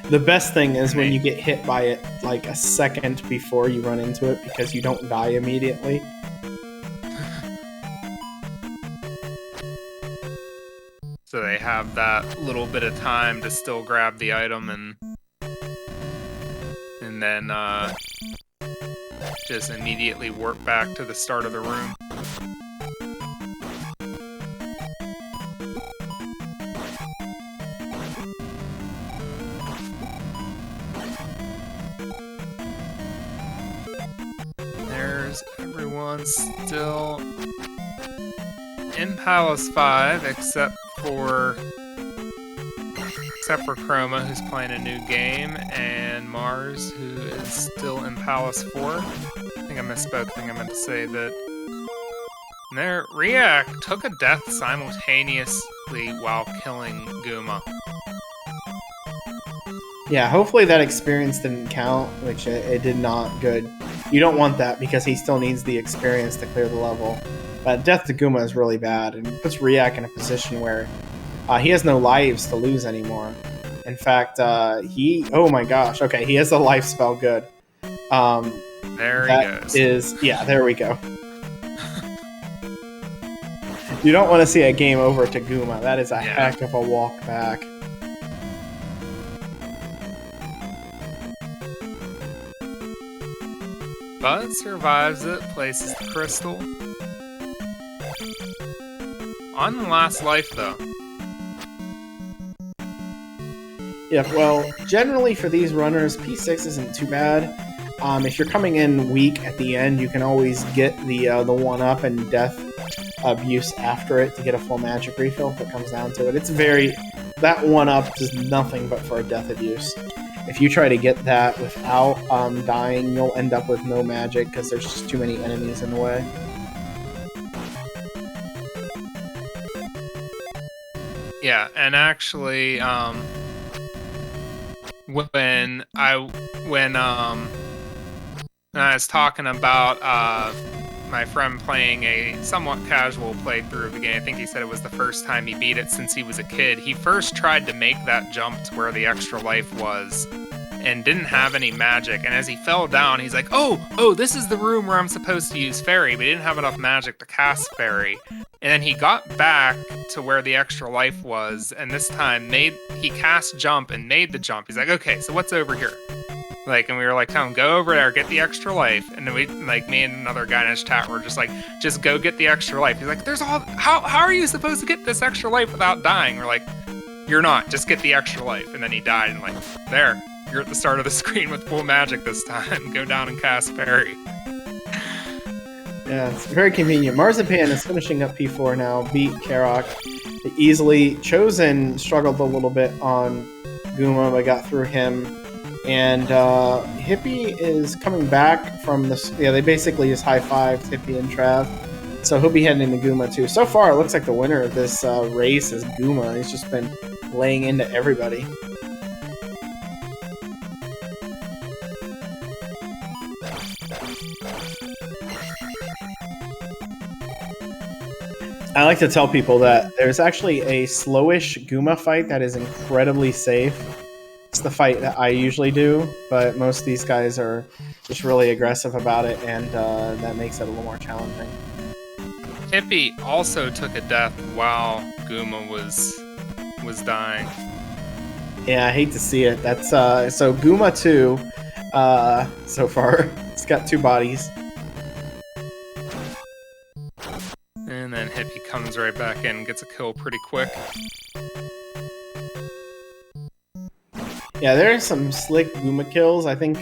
The best thing is when you get hit by it like a second before you run into it, because you don't die immediately. So they have that little bit of time to still grab the item and then just immediately warp back to the start of the room. There's everyone still in Palace 5 except for Chroma, who's playing a new game, and Mars, who is still in Palace 4. I think I misspoke. I think I meant to say that there, Riak took a death simultaneously while killing Guma. Yeah, hopefully that experience didn't count, which it did not. Good. You don't want that, because he still needs the experience to clear the level. But death to Guma is really bad, and puts Riak in a position where He has no lives to lose anymore. In fact, oh my gosh, okay, he has a life spell, good. There That he goes. there we go. You don't want to see a game over to Guma. That is a heck of a walk back. But survives it, places the crystal. On the last life, though. Yeah, well, generally for these runners, P6 isn't too bad. If you're coming in weak at the end, you can always get the 1-up and death abuse after it to get a full magic refill if it comes down to it. That 1-up does nothing but for a death abuse. If you try to get that without dying, you'll end up with no magic because there's just too many enemies in the way. Yeah, and actually, when I was talking about my friend playing a somewhat casual playthrough of the game, I think he said it was the first time he beat it since he was a kid. He first tried to make that jump to where the extra life was and didn't have any magic. And as he fell down, he's like, oh, this is the room where I'm supposed to use fairy, but he didn't have enough magic to cast fairy. And then he got back to where the extra life was, and this time he cast jump and made the jump. He's like, okay, so what's over here? And we were like, tell him, go over there, get the extra life. And then me and another guy in his chat were just like, just go get the extra life. He's like, how are you supposed to get this extra life without dying? We're like, you're not, just get the extra life. And then he died, and there, you're at the start of the screen with full magic this time. Go down and cast fairy. Yeah, it's very convenient. Marzipan is finishing up P4 now, beat Karok easily. Chosen struggled a little bit on Guma, but got through him. And Hippie is coming back from this. Yeah, they basically just high-fived Hippie and Trav. So he'll be heading into Guma too. So far, it looks like the winner of this race is Guma. He's just been laying into everybody. I like to tell people that there's actually a slowish Guma fight that is incredibly safe. It's the fight that I usually do, but most of these guys are just really aggressive about it, and that makes it a little more challenging. Hippie also took a death while Guma was dying. Yeah, I hate to see it. That's so Guma 2 so far. It's got 2 bodies. And then Hippie comes right back in and gets a kill pretty quick. Yeah, there are some slick Guma kills. I think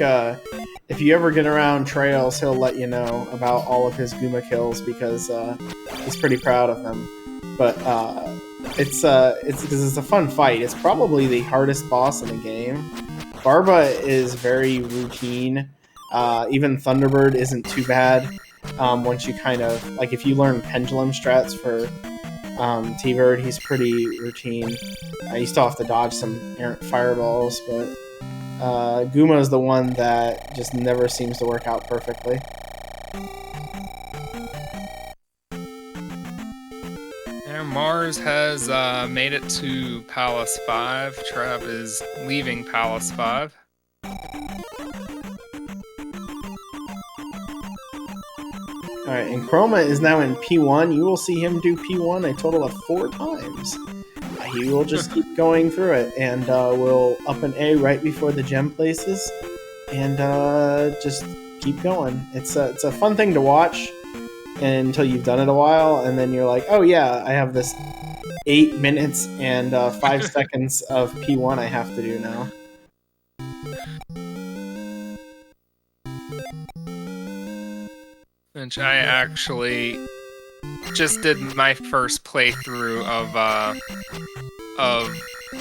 if you ever get around Trails, he'll let you know about all of his Guma kills because he's pretty proud of them. But it's because it's a fun fight. It's probably the hardest boss in the game. Barba is very routine. Even Thunderbird isn't too bad. Once you kind of if you learn pendulum strats for T-Bird, he's pretty routine. You still have to dodge some errant fireballs, but Guma is the one that just never seems to work out perfectly. And Mars has made it to Palace 5. Trav is leaving Palace 5. Alright, and Chroma is now in P1. You will see him do P1 a total of 4 times. He will just keep going through it, and will up an A right before the gem places, and just keep going. It's a fun thing to watch until you've done it a while, and then you're like, oh yeah, I have this 8 minutes and 5 seconds of P1 I have to do now. Which I actually just did my first playthrough of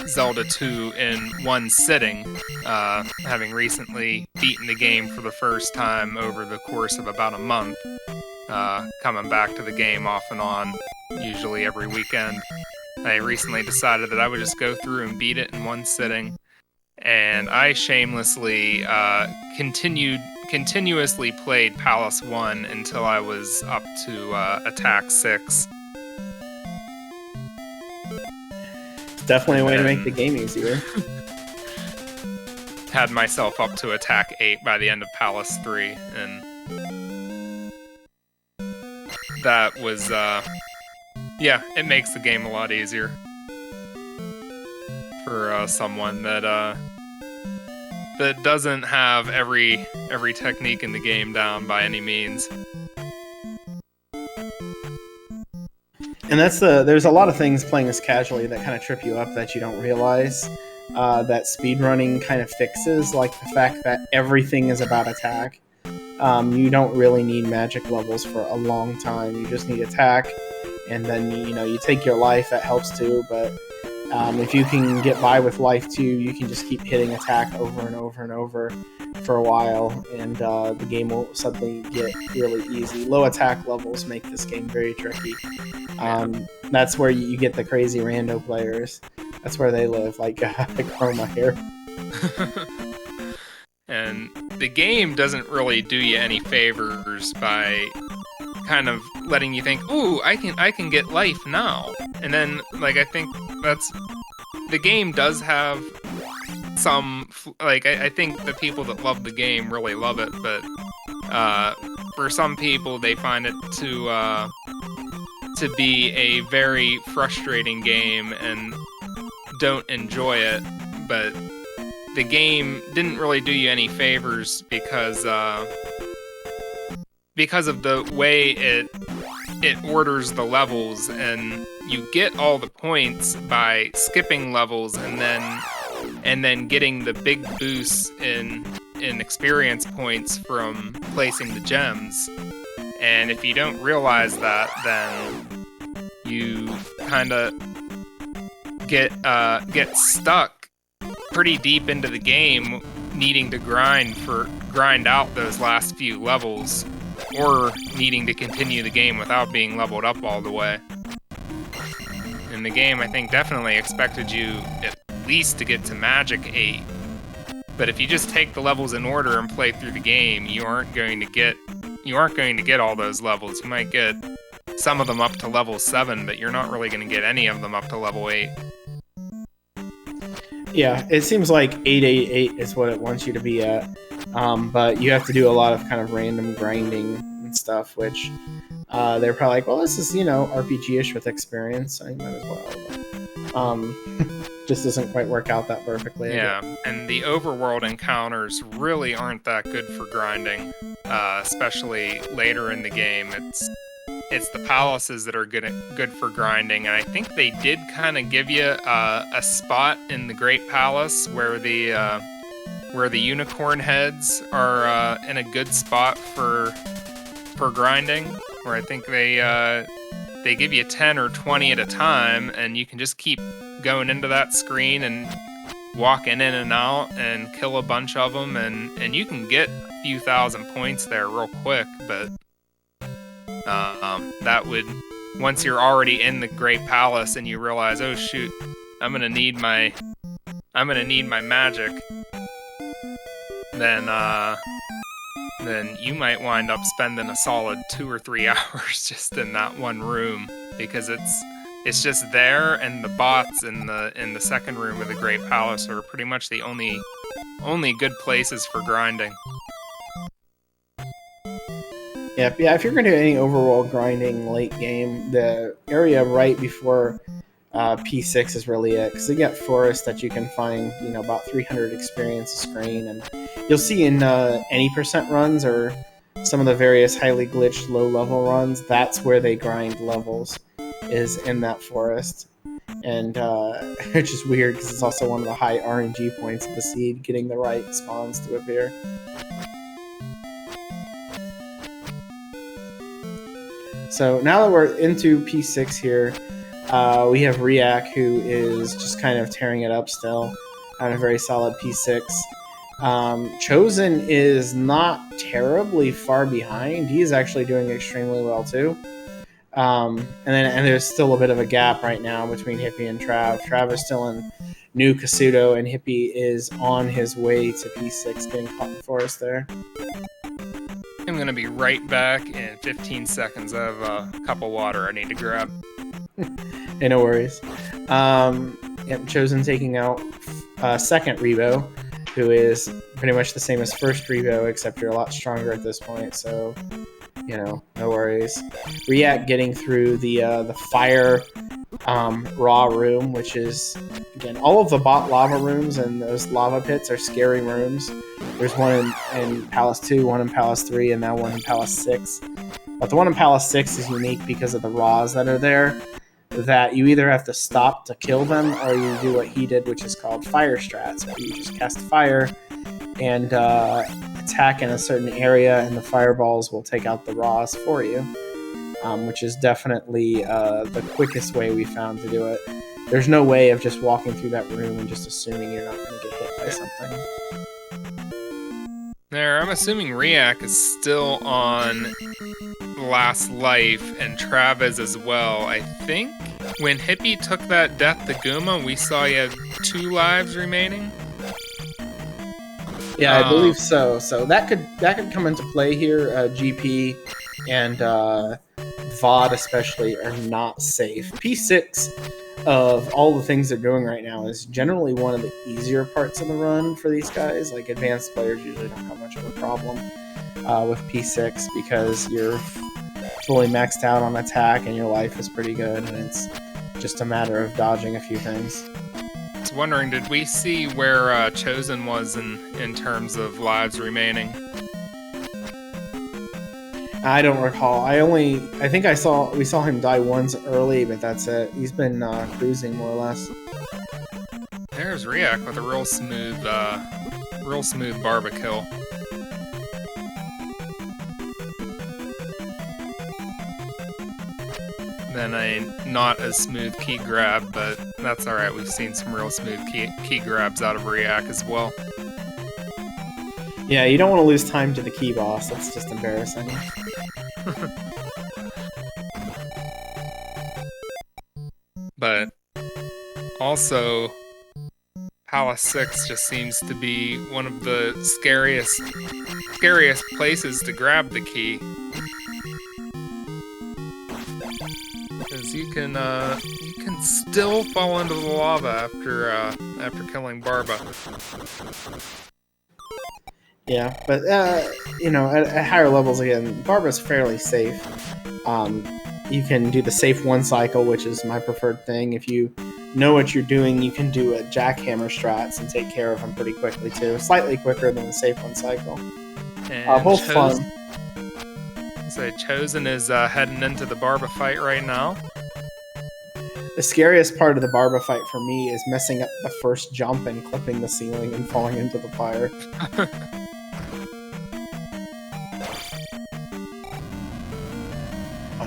Zelda 2 in one sitting, having recently beaten the game for the first time over the course of about a month, coming back to the game off and on, usually every weekend. I recently decided that I would just go through and beat it in one sitting, and I shamelessly continuously played Palace 1 until I was up to Attack 6. definitely a way to make the game easier. Had myself up to attack 8 by the end of Palace 3, and that was, it makes the game a lot easier for someone that doesn't have every technique in the game down by any means. And there's a lot of things playing this casually that kind of trip you up that you don't realize that speedrunning kind of fixes, like the fact that everything is about attack. You don't really need magic levels for a long time. You just need attack, and then you take your life. That helps too, but if you can get by with life too, you can just keep hitting attack over and over and over for a while, and the game will suddenly get really easy. Low attack levels make this game very tricky. That's where you get the crazy rando players. That's where they live, like Chroma here. And the game doesn't really do you any favors by kind of letting you think, "Ooh, I can get life now." And then, I think the game does have some, I think the people that love the game really love it, but for some people, they find it to be a very frustrating game and don't enjoy it. But the game didn't really do you any favors because of the way it orders the levels, and you get all the points by skipping levels and then getting the big boosts in experience points from placing the gems. And if you don't realize that, then you kind of get stuck pretty deep into the game, needing to grind out those last few levels, or needing to continue the game without being leveled up all the way. And the game, I think, definitely expected you at least to get to Magic 8. But if you just take the levels in order and play through the game, you aren't going to get all those levels. You might get some of them up to level 7, but you're not really going to get any of them up to level 8. Yeah, it seems like 888 is what it wants you to be at, but you have to do a lot of kind of random grinding and stuff, which they're probably like, well, this is, RPG-ish with experience. I might as well. Just doesn't quite work out that perfectly. Yeah, and the overworld encounters really aren't that good for grinding, especially later in the game. It's the palaces that are good for grinding, and I think they did kind of give you a spot in the Great Palace where the unicorn heads are in a good spot for grinding, where I think they give you 10 or 20 at a time, and you can just keep going into that screen and walking in and out and kill a bunch of them, and you can get a few thousand points there real quick, but that would, once you're already in the Great Palace and you realize, oh shoot, I'm gonna need my magic, then you might wind up spending a solid 2 or 3 hours just in that one room, because it's just there, and the bots in the second room of the Great Palace are pretty much the only good places for grinding. Yeah, if you're going to do any overworld grinding late game, the area right before P6 is really it, because they got forests that you can find, about 300 experience a screen, and you'll see in any percent runs or some of the various highly glitched low-level runs, that's where they grind levels, is in that forest. And it's just weird because it's also one of the high RNG points of the seed, getting the right spawns to appear. So now that we're into P6 here, we have Riak, who is just kind of tearing it up still on a very solid P6. Chosen is not terribly far behind. He's actually doing extremely well too. And there's still a bit of a gap right now between Hippie and Trav. Trav is still in New Kasuto, and Hippie is on his way to P6, getting caught in the forest there. I'm gonna be right back in 15 seconds. I have a cup of water I need to grab. Hey, no worries. Yep, Chosen taking out second Rebo, who is pretty much the same as first Rebo, except you're a lot stronger at this point, so, no worries. React getting through the fire raw room, which is, again, all of the bot lava rooms and those lava pits are scary rooms. There's one in Palace 2, one in Palace 3, and now one in Palace 6. But the one in Palace 6 is unique because of the raws that are there, that you either have to stop to kill them or you do what he did, which is called fire strats, where you just cast fire and attack in a certain area, and the fireballs will take out the raws for you, which is definitely the quickest way we found to do it. There's no way of just walking through that room and just assuming you're not going to get hit by something. There, I'm assuming Riak is still on last life, and Travis as well. I think when Hippie took that death to Guma, we saw he had 2 lives remaining. Yeah, I believe so. So that could come into play here. GP and VOD especially are not safe. P6 of all the things they're doing right now is generally one of the easier parts of the run for these guys. Like, advanced players usually don't have much of a problem with P6 because you're fully maxed out on attack and your life is pretty good, and it's just a matter of dodging a few things. I was wondering, did we see where Chosen was in terms of lives remaining? I don't recall. I think we saw him die once early, but that's it. He's been cruising more or less. There's Riak with a real smooth Barba kill. Then a not as smooth key grab, but that's alright. We've seen some real smooth key grabs out of Riak as well. Yeah, you don't want to lose time to the key boss. That's just embarrassing. But also, Palace 6 just seems to be one of the scariest places to grab the key. Because you can still fall into the lava after killing Barba. Yeah, but at higher levels again, Barba's fairly safe. You can do the safe one cycle, which is my preferred thing. If you know what you're doing, you can do a jackhammer strats and take care of them pretty quickly too. Slightly quicker than the safe one cycle. Both fun. So Chosen is heading into the Barba fight right now. The scariest part of the Barba fight for me is messing up the first jump and clipping the ceiling and falling into the fire.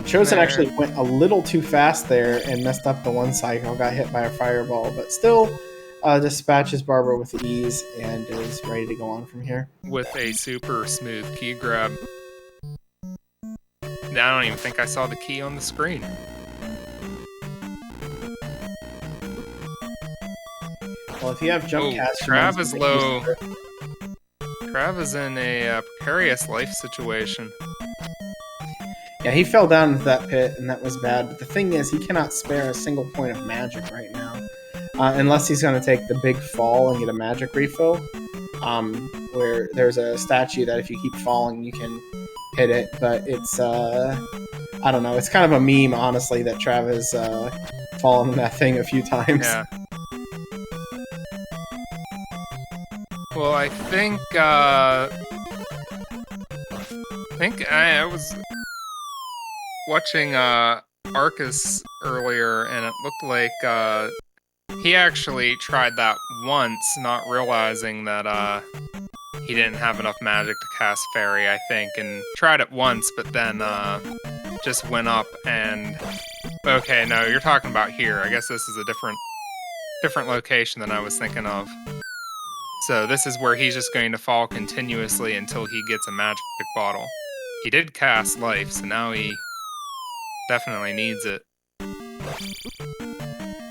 Chosen actually went a little too fast there and messed up the one cycle, got hit by a fireball, but still dispatches Barba with ease and is ready to go on from here. With a super smooth key grab. I don't even think I saw the key on the screen. Well, if you have jump cast... Trav is low. Trav is in a precarious life situation. Yeah, he fell down into that pit, and that was bad. But the thing is, he cannot spare a single point of magic right now. Unless he's going to take the big fall and get a magic refill. Where there's a statue that if you keep falling, you can hit it. But it's, I don't know. It's kind of a meme, honestly, that Trav has fallen in that thing a few times. Yeah. Well, I think I was watching Arcus earlier, and it looked like he actually tried that once, not realizing that he didn't have enough magic to cast Fairy, I think, and tried it once, but then just went up and... Okay, no, you're talking about here. I guess this is a different location than I was thinking of. So this is where he's just going to fall continuously until he gets a magic bottle. He did cast life, so now he definitely needs it.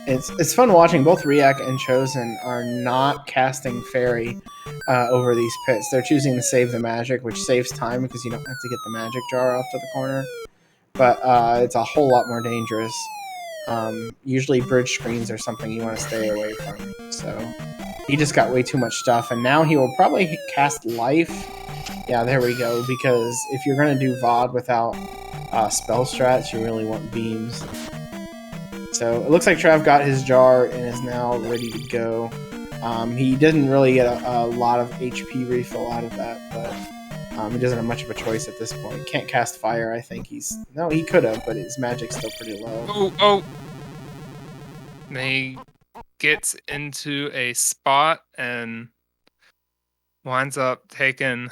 It's fun watching. Both Riak and Chosen are not casting Fairy over these pits. They're choosing to save the magic, which saves time because you don't have to get the magic jar off to the corner. But it's a whole lot more dangerous Usually bridge screens are something you want to stay away from. So he just got way too much stuff, and now he will probably cast Life. Yeah, there we go, because if you're going to do VOD without spell strats, you really want beams. So it looks like Trav got his jar and is now ready to go. He didn't really get a lot of HP refill out of that, but he doesn't have much of a choice at this point. Can't cast fire, I think No, he could have, but his magic's still pretty low. Oh! He gets into a spot and winds up taking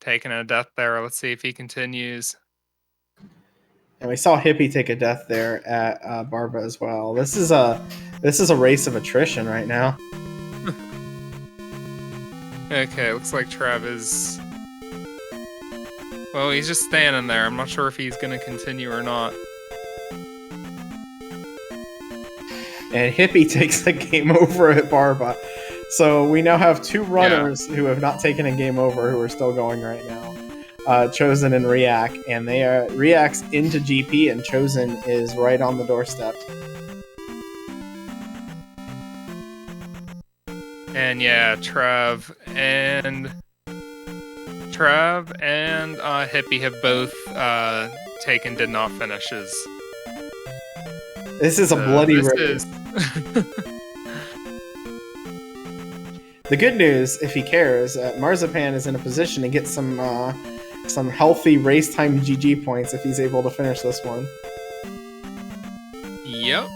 a death there. Let's see if he continues. And we saw Hippie take a death there at Barba as well. This is a race of attrition right now. Okay, looks like Trav is... Well, he's just standing there. I'm not sure if he's going to continue or not. And Hippie takes the game over at Barba. So we now have two runners who have not taken a game over who are still going right now. Chosen and React. And they are React's into GP, and Chosen is right on the doorstep. And yeah, Trav and Hippie have both taken did not finishes. This is a bloody race. The good news, if he cares, Marzipan is in a position to get some healthy race time GG points if he's able to finish this one. Yep.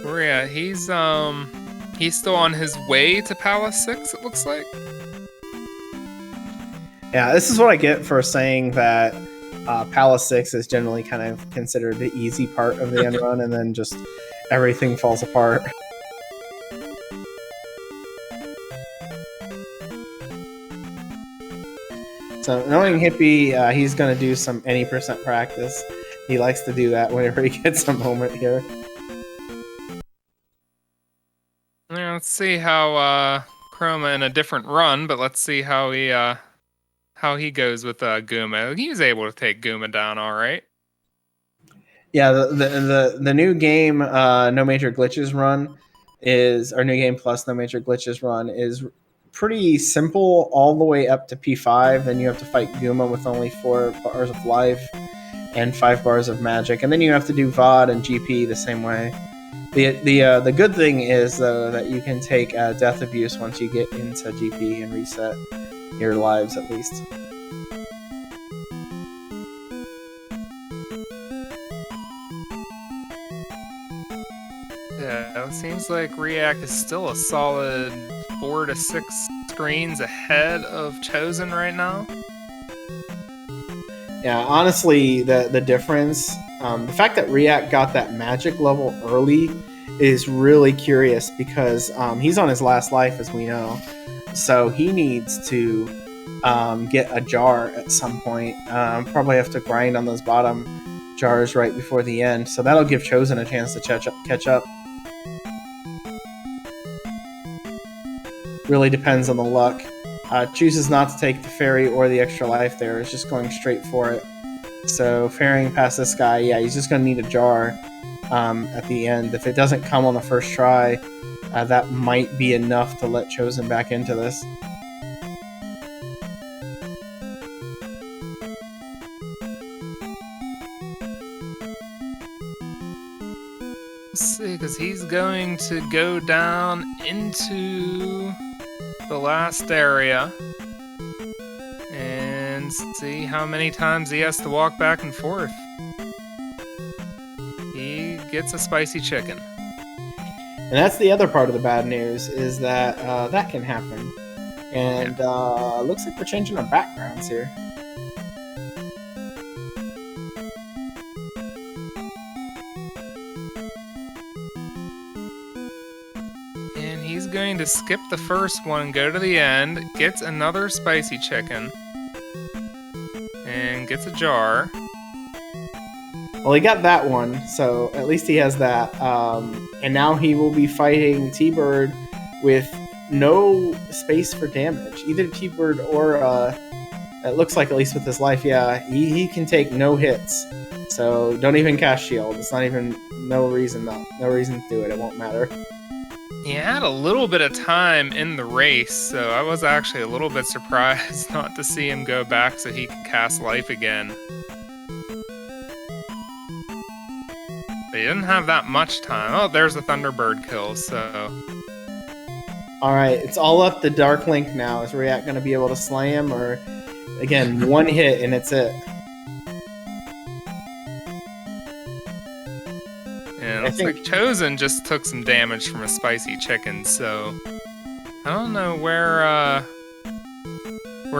Yeah, he's still on his way to Palace 6, it looks like. Yeah, this is what I get for saying that Palace 6 is generally kind of considered the easy part of the end run, and then just everything falls apart. So knowing Hippie, he's going to do some any percent practice. He likes to do that whenever he gets a moment here. Yeah, let's see how Chroma in a different run, but let's see how he goes with Guma. He was able to take Guma down all right. Yeah, the new game No Major Glitches run is, or new game plus No Major Glitches run is pretty simple all the way up to P5. Then you have to fight Guma with only 4 bars of life and 5 bars of magic, and then you have to do VOD and GP the same way. The good thing is though that you can take Death Abuse once you get into GP and reset your lives at least. Yeah, it seems like React is still a solid 4 to 6 screens ahead of Chosen right now. Yeah, honestly, the difference, the fact that React got that magic level early is really curious because he's on his last life, as we know. So he needs to get a jar at some point. Probably have to grind on those bottom jars right before the end. So that'll give Chosen a chance to catch up. Really depends on the luck. Chooses not to take the fairy or the extra life there. It's just going straight for it. So ferrying past this guy, yeah, he's just going to need a jar at the end. If it doesn't come on the first try, that might be enough to let Chosen back into this. Let's see, because he's going to go down into the last area and see how many times he has to walk back and forth. He gets a spicy chicken. And that's the other part of the bad news, is that that can happen. And looks like we're changing our backgrounds here. He's going to skip the first one, go to the end, gets another spicy chicken, and gets a jar. Well, he got that one, so at least he has that. And now he will be fighting T-Bird with no space for damage. Either T-Bird or It looks like, at least with his life, yeah, he can take no hits. So don't even cast shield. It's not even no reason to do it. It won't matter. He had a little bit of time in the race, so I was actually a little bit surprised not to see him go back so he could cast life again. But he didn't have that much time. Oh, there's a Thunderbird kill, so... Alright, it's all up to Dark Link now. Is React going to be able to slay him, or... Again, one hit and it's it. Yeah, it looks like Chosen just took some damage from a spicy chicken, so I don't know where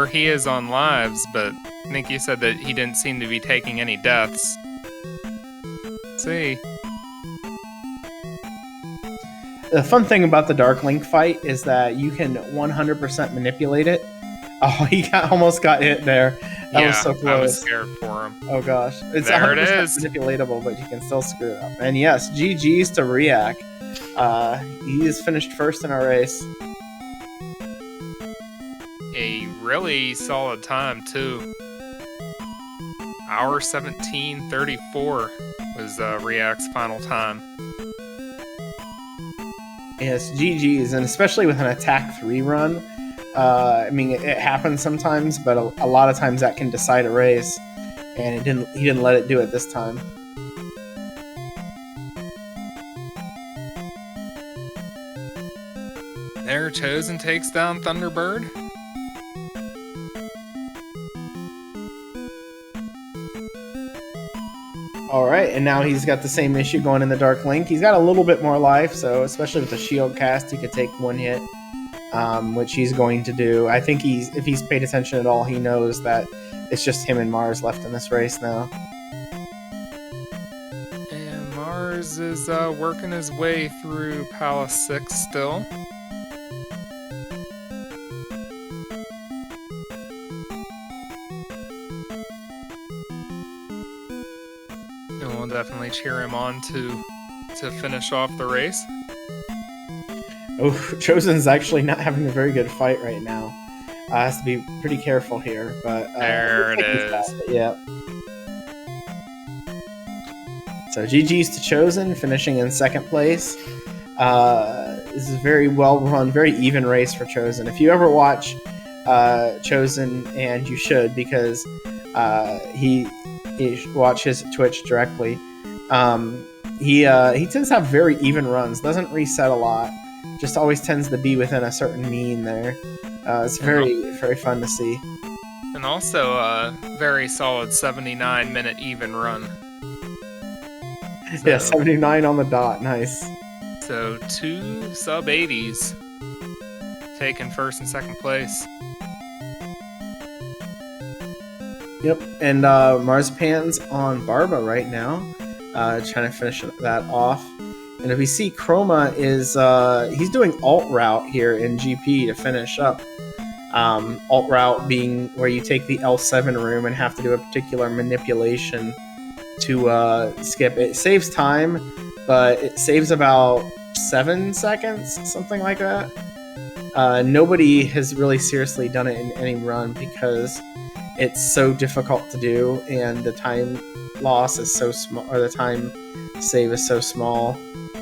he is on lives, but I think you said that he didn't seem to be taking any deaths. Let's see. The fun thing about the Dark Link fight is that you can 100% manipulate it. Oh, he almost got hit there. That was so close. I was scared for him. Oh gosh, it's there 100% it is. manipulatable, but you can still screw it up. And yes, GG's to Riak. He is finished first in our race. A really solid time too. Hour 17:34 was Riak's final time. Yes, GG's, and especially with an attack 3 run. I mean, it happens sometimes, but a lot of times that can decide a race, and he didn't let it do it this time. There, Chosen takes down Thunderbird. Alright, and now he's got the same issue going in the Dark Link. He's got a little bit more life, so especially with the shield cast, he could take one hit. Which he's going to do. I think if he's paid attention at all, he knows that it's just him and Mars left in this race now. And Mars is working his way through Palace 6 still. And we'll definitely cheer him on to finish off the race. Oh, Chosen's actually not having a very good fight right now. Has to be pretty careful here, but there it is. Yeah. So GG's to Chosen, finishing in second place. This is a very well run, very even race for Chosen. If you ever watch Chosen, and you should, because you should watch his Twitch directly. He tends to have very even runs. Doesn't reset a lot. Just always tends to be within a certain mean there. It's very, very fun to see. And also a very solid 79-minute even run. Yeah, 79 on the dot. Nice. So 2 sub-80s taking first and second place. Yep, and Marzipan's on Barba right now, trying to finish that off. And if we see Chroma is, he's doing alt route here in GP to finish up. Alt route being where you take the L7 room and have to do a particular manipulation to skip. It saves time, but it saves about 7 seconds, something like that. Nobody has really seriously done it in any run because it's so difficult to do, and the time loss is so small, or the time save is so small,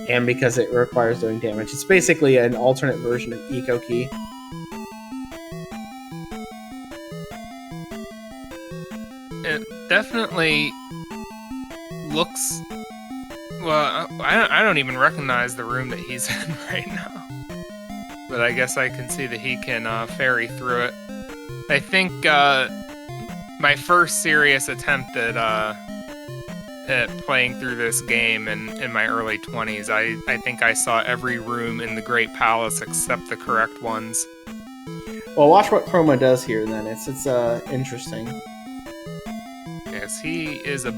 and because it requires doing damage. It's basically an alternate version of Eco Key. It definitely looks... Well, I don't even recognize the room that he's in right now. But I guess I can see that he can ferry through it. I think my first serious attempt at playing through this game in my early 20s, I think I saw every room in the Great Palace except the correct ones. Well, watch what Chroma does here then. It's interesting. Yes, he is a...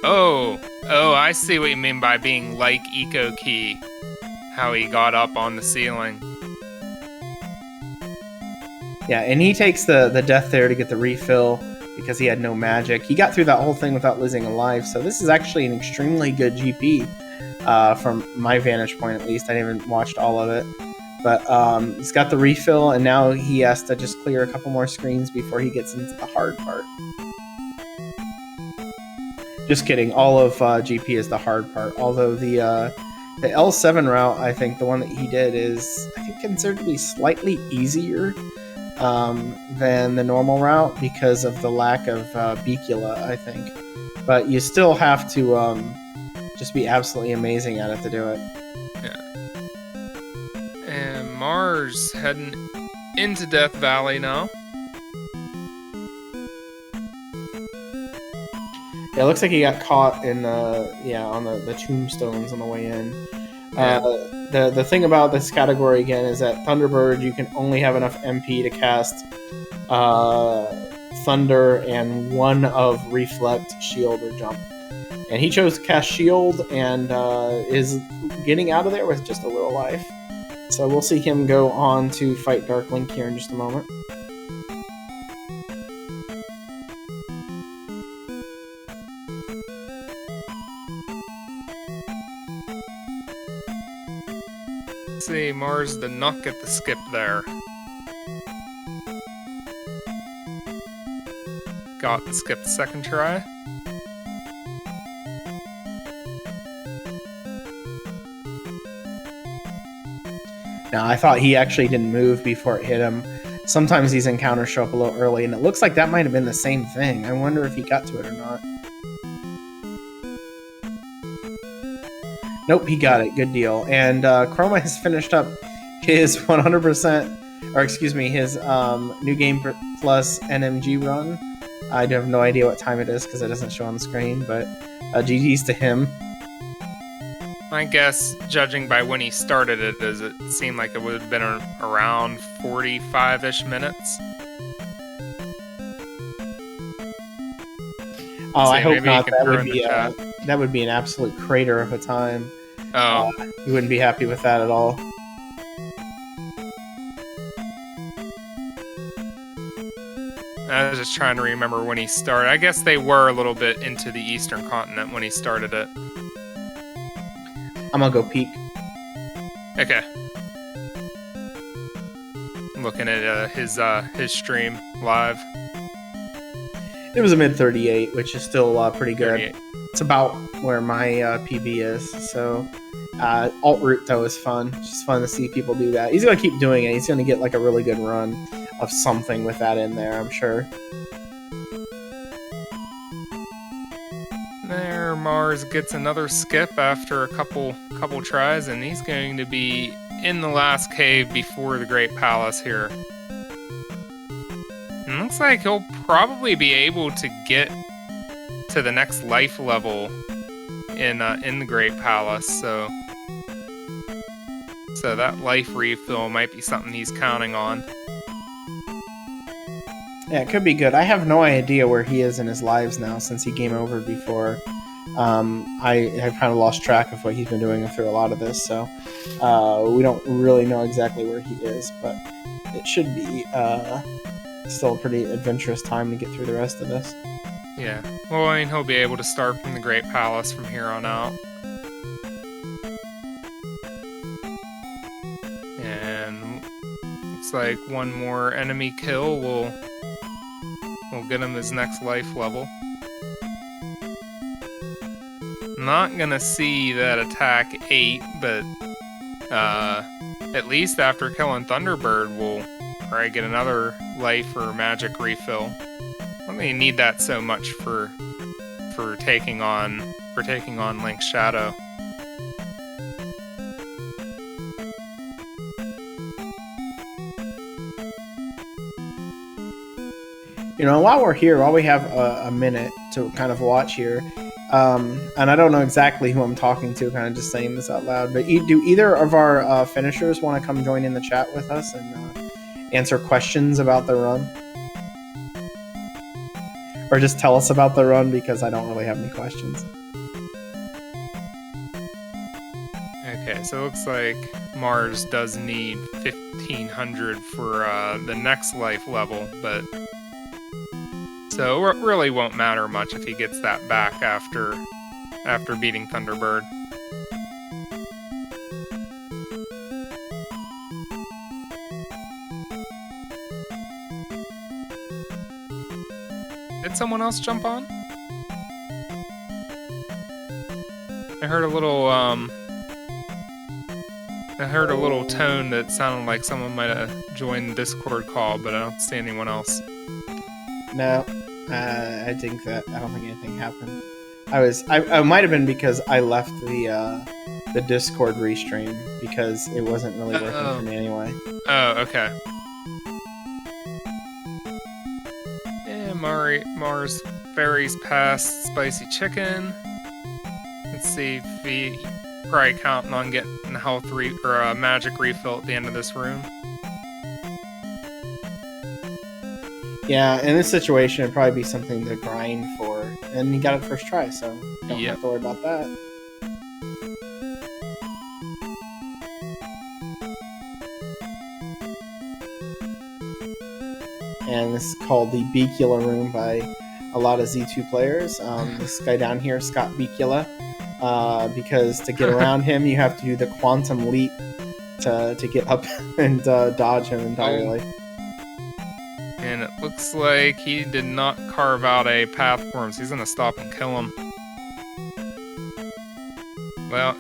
Oh, I see what you mean by being like Eco Key. How he got up on the ceiling. Yeah, and he takes the death there to get the refill because he had no magic. He got through that whole thing without losing a life, so this is actually an extremely good GP from my vantage point at least. I haven't watched all of it. But he's got the refill, and now he has to just clear a couple more screens before he gets into the hard part. Just kidding. All of GP is the hard part. Although the L7 route, I think the one that he did is, I think, considered to be slightly easier than the normal route because of the lack of Bicula, I think. But you still have to just be absolutely amazing at it to do it. Yeah. And Mars heading into Death Valley now. Yeah, it looks like he got caught in on the tombstones on the way in. The thing about this category again is that Thunderbird, you can only have enough MP to cast Thunder and one of Reflect, Shield, or Jump. And he chose to cast Shield and is getting out of there with just a little life. So we'll see him go on to fight Dark Link here in just a moment. See, Mars did not get the skip there. Got the skip the second try. Now, I thought he actually didn't move before it hit him. Sometimes these encounters show up a little early, and it looks like that might have been the same thing. I wonder if he got to it or not. Nope, he got it. Good deal. And Chroma has finished up his 100%, or excuse me, his New Game Plus NMG run. I have no idea what time it is because it doesn't show on the screen, but GG's to him. I guess, judging by when he started it, does it seem like it would have been around 45-ish minutes? Oh, I hope not. That would be an absolute crater of a time. Oh. You wouldn't be happy with that at all. I was just trying to remember when he started. I guess they were a little bit into the Eastern continent when he started it. I'm gonna go peek. Okay. Looking at his stream live. It was a mid 38, which is still pretty good. 38. It's about where my PB is. So alt route though is fun. It's just fun to see people do that. He's gonna keep doing it. He's gonna get like a really good run of something with that in there, I'm sure. There, Mars gets another skip after a couple tries, and he's going to be in the last cave before the Great Palace here. And looks like he'll probably be able to get to the next life level in the Great Palace, so that life refill might be something he's counting on. Yeah, it could be good. I have no idea where he is in his lives now since he game over before. I have kind of lost track of what he's been doing through a lot of this, so we don't really know exactly where he is, but it should be still a pretty adventurous time to get through the rest of this. Yeah, well, I mean, he'll be able to start from the Great Palace from here on out. And looks like one more enemy kill will get him his next life level. Not gonna see that attack 8, but at least after killing Thunderbird, we'll probably get another life or magic refill. I don't think you need that so much for taking on Link's Shadow. You know, while we're here, while we have a minute to kind of watch here, and I don't know exactly who I'm talking to, kind of just saying this out loud, but do either of our finishers want to come join in the chat with us and answer questions about the run? Or just tell us about the run, because I don't really have any questions. Okay, so it looks like Mars does need 1,500 for the next life level, but so it really won't matter much if he gets that back after beating Thunderbird. Did someone else jump on? I heard a little tone that sounded like someone might have joined the Discord call, but I don't see anyone else. No, I don't think anything happened. I might have been because I left the Discord restream because it wasn't really working for me anyway. Oh, okay. Yeah, Mars ferries past Spicy Chicken. Let's see if he probably counting on getting a health or a magic refill at the end of this room. Yeah, in this situation, it'd probably be something to grind for, and you got it first try, so don't have to worry about that. And this is called the Beakula room by a lot of Z2 players. This guy down here, Scott Beakula, because to get around him, you have to do the quantum leap to get up and dodge him entirely. And it looks like he did not carve out a path for him, so he's gonna stop and kill him. Well,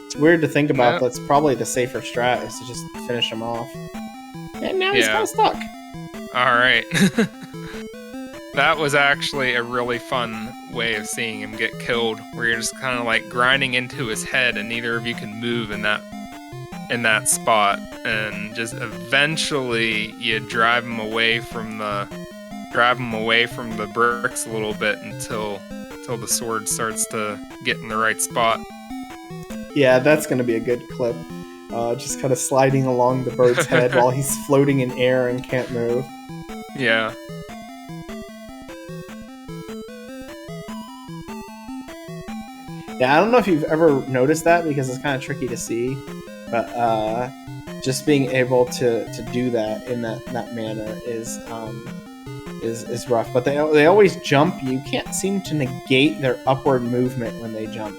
it's weird to think about. That's probably the safer strat, is to just finish him off. And now he's kind of stuck. Alright. That was actually a really fun way of seeing him get killed, where you're just kind of like grinding into his head and neither of you can move in that spot, and just eventually you drive him away from the bricks a little bit until the sword starts to get in the right spot. Yeah, that's going to be a good clip. Just kind of sliding along the bird's head while he's floating in air and can't move. Yeah. Yeah, I don't know if you've ever noticed that, because it's kind of tricky to see, but just being able to do that in that manner is rough. But they always jump. You can't seem to negate their upward movement when they jump.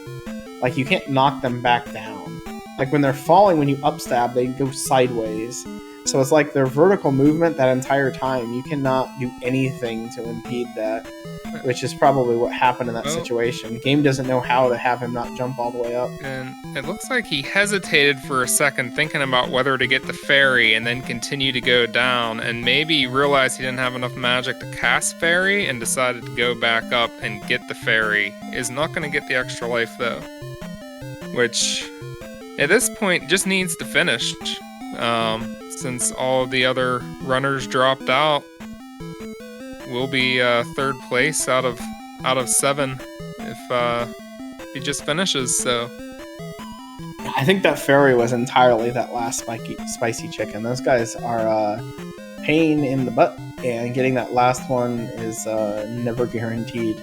Like, you can't knock them back down. Like, when they're falling, when you upstab, they go sideways. So it's like their vertical movement that entire time. You cannot do anything to impede that, which is probably what happened in that situation. The game doesn't know how to have him not jump all the way up. And it looks like he hesitated for a second, thinking about whether to get the fairy and then continue to go down, and maybe realized he didn't have enough magic to cast fairy and decided to go back up and get the fairy. Is not going to get the extra life, though. Which, at this point, just needs to finish. Since all the other runners dropped out, will be third place out of 7 if he just finishes. So I think that fairy was entirely that last spicy chicken. Those guys are pain in the butt, and getting that last one is never guaranteed.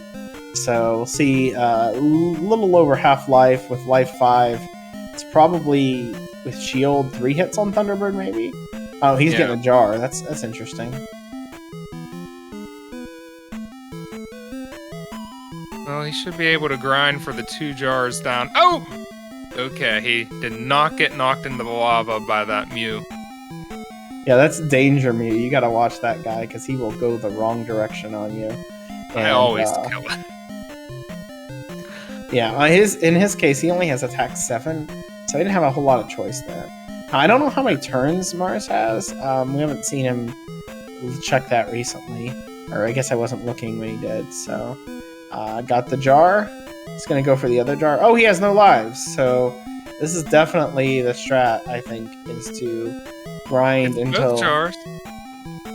So we'll see a little over half life with life 5. It's probably with shield 3 hits on Thunderbird, maybe. Oh, he's getting a jar. That's interesting. Well, he should be able to grind for the 2 jars down. Oh! Okay, he did not get knocked into the lava by that Mew. Yeah, that's Danger Mew. You gotta watch that guy, because he will go the wrong direction on you. And, I always kill him. Yeah, in his case, he only has attack 7, so he didn't have a whole lot of choice there. I don't know how many turns Mars has. We haven't seen him check that recently. Or I guess I wasn't looking when he did, so... got the jar. He's going to go for the other jar. Oh, he has no lives, so this is definitely the strat, I think, is to grind until... Both jars.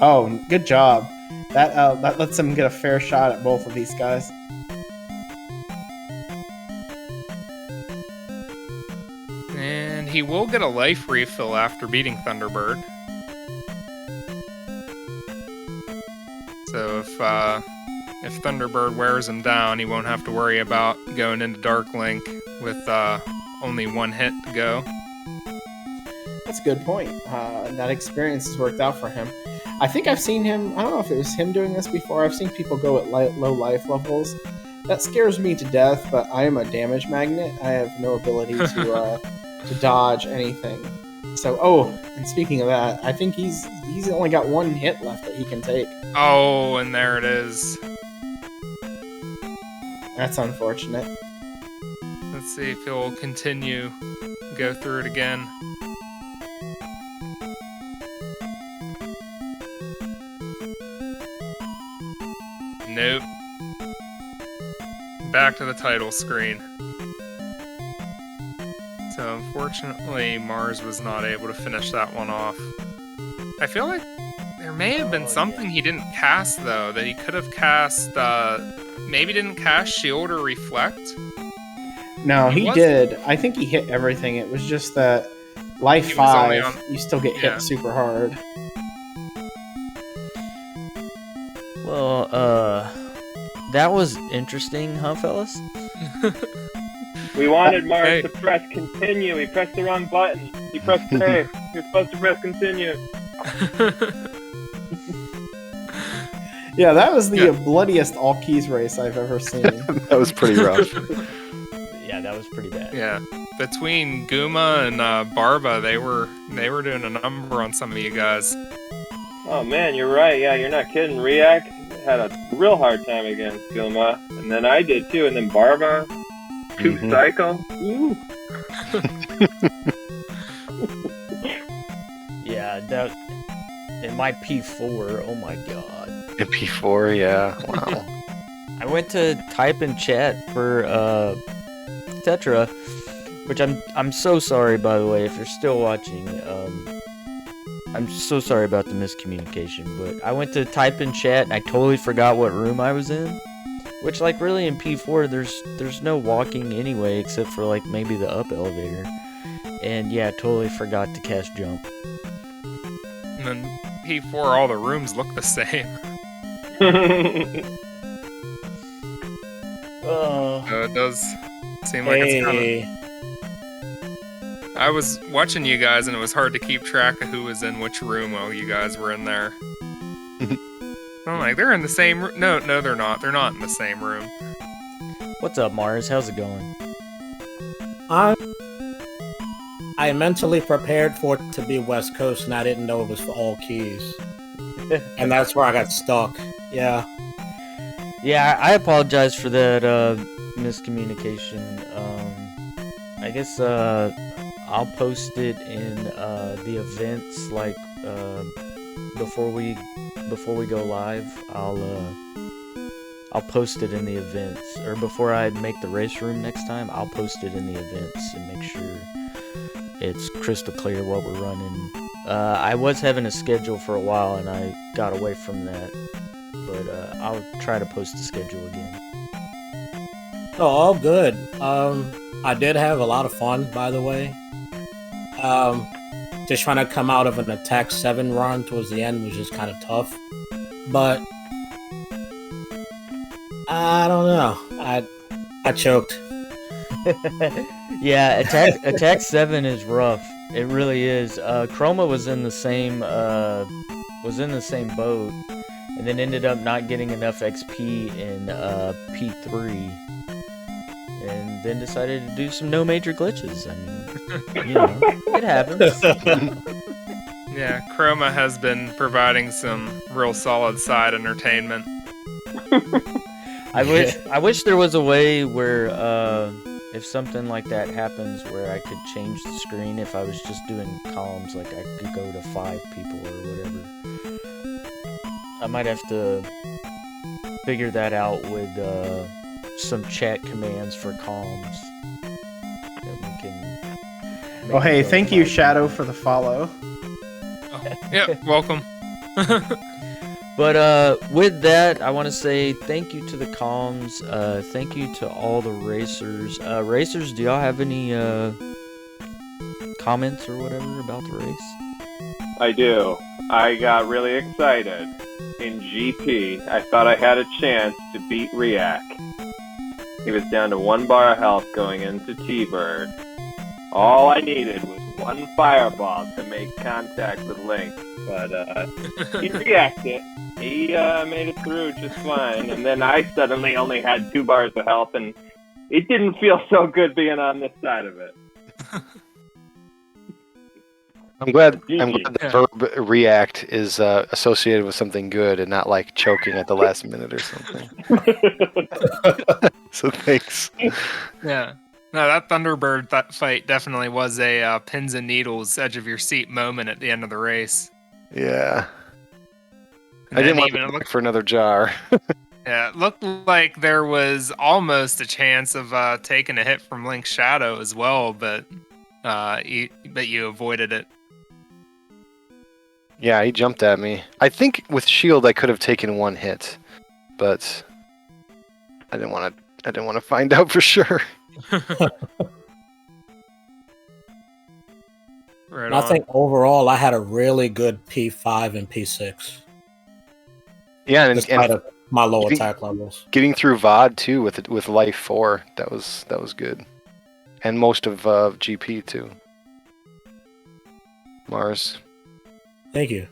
Oh, good job. That lets him get a fair shot at both of these guys. And he will get a life refill after beating Thunderbird. So if Thunderbird wears him down, he won't have to worry about going into Dark Link with only 1 hit to go. That's a good point. That experience has worked out for him. I think I've seen him, I don't know if it was him doing this before, I've seen people go at low life levels. That scares me to death, but I am a damage magnet. I have no ability to dodge anything. So, and speaking of that, I think he's only got 1 hit left that he can take. Oh, and there it is. That's unfortunate. Let's see if he'll go through it again. Nope. Back to the title screen. So unfortunately, Mars was not able to finish that one off. I feel like there may have been something he didn't cast, though, that he could have cast, maybe didn't cast Shield or Reflect? No, he did. I think he hit everything. It was just that Life 5, you still get hit super hard. Well, that was interesting, huh, fellas? We wanted Mars to press continue. He pressed the wrong button. He pressed A. You're supposed to press continue. Yeah, that was the bloodiest all keys race I've ever seen. That was pretty rough. Yeah, that was pretty bad. Yeah, between Guma and Barba, they were doing a number on some of you guys. Oh man, you're right. Yeah, you're not kidding. Riak had a real hard time against Guma, and then I did too. And then Barba, Psycho. Ooh. Yeah, that in my P4. Oh my god. In P4, yeah. Wow. I went to type in chat for Tetra, which I'm so sorry, by the way, if you're still watching. I'm so sorry about the miscommunication, but I went to type in chat and I totally forgot what room I was in. Which, like, really in P4, there's no walking anyway, except for, like, maybe the up elevator. And yeah, totally forgot to cast jump. And then P4, all the rooms look the same. So it does seem like it's kind of... I was watching you guys, and it was hard to keep track of who was in which room while you guys were in there. I'm like, they're in the same room. No, they're not. They're not in the same room. What's up, Mars? How's it going? I mentally prepared for it to be West Coast, and I didn't know it was for all keys. And that's where I got stuck. Yeah. Yeah, I apologize for that miscommunication. I guess I'll post it in the events, like before we go live. I'll post it in the events, or before I make the race room next time, I'll post it in the events and make sure it's crystal clear what we're running. I was having a schedule for a while and I got away from that, but I'll try to post the schedule again. Oh, all good. I did have a lot of fun, by the way. Just trying to come out of an Attack 7 run towards the end was just kind of tough. But I don't know. I choked. Yeah, Attack 7 is rough. It really is. Chroma was in the same boat, and then ended up not getting enough XP in P3, and then decided to do some no major glitches. I mean, you know, it happens. Yeah, Chroma has been providing some real solid side entertainment. I wish there was a way where if something like that happens where I could change the screen if I was just doing columns, like I could go to 5 people or whatever. I might have to figure that out with some chat commands for columns. That we can Oh, hey, thank you, Shadow, for the follow. Oh, yeah, welcome. But with that, I want to say thank you to the comms. Thank you to all the racers. Racers, do y'all have any comments or whatever about the race? I do. I got really excited. In GP, I thought I had a chance to beat Riak. He was down to 1 bar of health going into T-Bird. All I needed was 1 fireball to make contact with Link, but he reacted. He made it through just fine, and then I suddenly only had 2 bars of health, and it didn't feel so good being on this side of it. I'm glad GG. the verb react is associated with something good and not like choking at the last minute or something. So thanks. Yeah. No, that Thunderbird fight definitely was a pins and needles, edge of your seat moment at the end of the race. Yeah. And I didn't then want to look for another jar. Yeah, it looked like there was almost a chance of taking a hit from Link's Shadow as well, but you avoided it. Yeah, he jumped at me. I think with shield I could have taken one hit, but I didn't want to find out for sure. Right And I on. think overall I had a really good P5 and P6, Yeah, despite and of my low Getting- attack levels. getting through VOD too with life 4, that was good. And most of GP too. Mars. Thank you.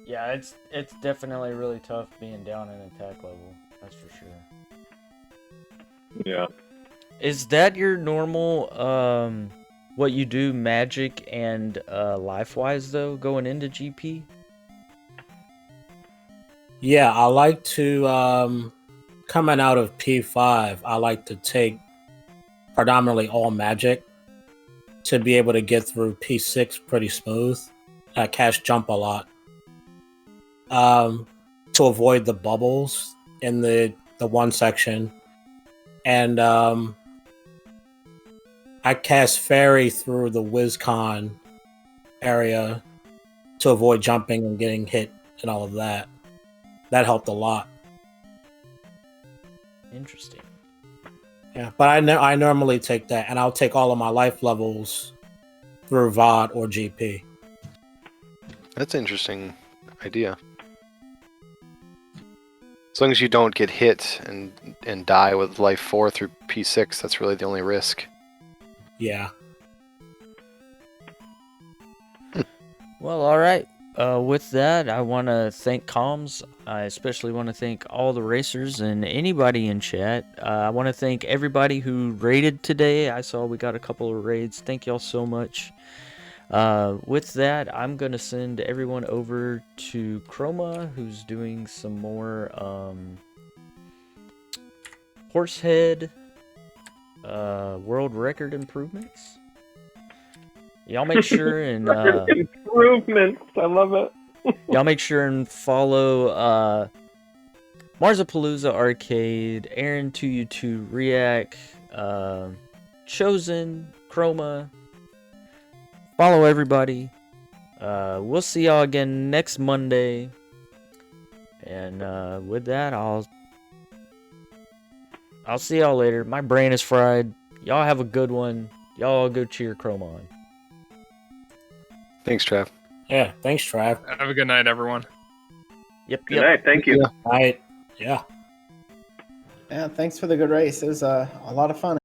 Yeah, it's definitely really tough being down in attack level. That's for sure. Yeah. Is that your normal what you do magic and life wise though going into GP? Yeah, I like to coming out of P5, I like to take predominantly all magic to be able to get through P6 pretty smooth. I cast jump a lot. To avoid the bubbles in the one section. And I cast fairy through the WizCon area to avoid jumping and getting hit and all of that. That helped a lot. Interesting. Yeah, but I normally take that, and I'll take all of my life levels through VOD or GP. That's an interesting idea. As long as you don't get hit and die with life 4 through P6, that's really the only risk. Yeah. Well, all right. With that, I want to thank Comms. I especially want to thank all the racers and anybody in chat. I want to thank everybody who raided today. I saw we got a couple of raids. Thank y'all so much. With that, I'm going to send everyone over to Chroma, who's doing some more Horsehead world record improvements. Y'all make sure and Improvements. I love it. y'all make sure and follow Marzapalooza Arcade, Aaron2U2, React, Chosen, Chroma. Follow everybody. We'll see y'all again next Monday. And with that, I'll see y'all later. My brain is fried. Y'all have a good one. Y'all go cheer Chroma on. Thanks, Trav. Yeah, thanks, Trav. Have a good night, everyone. Yep, Good yep. night. Thank you. Right. Yeah. Yeah, thanks for the good race. It was a lot of fun.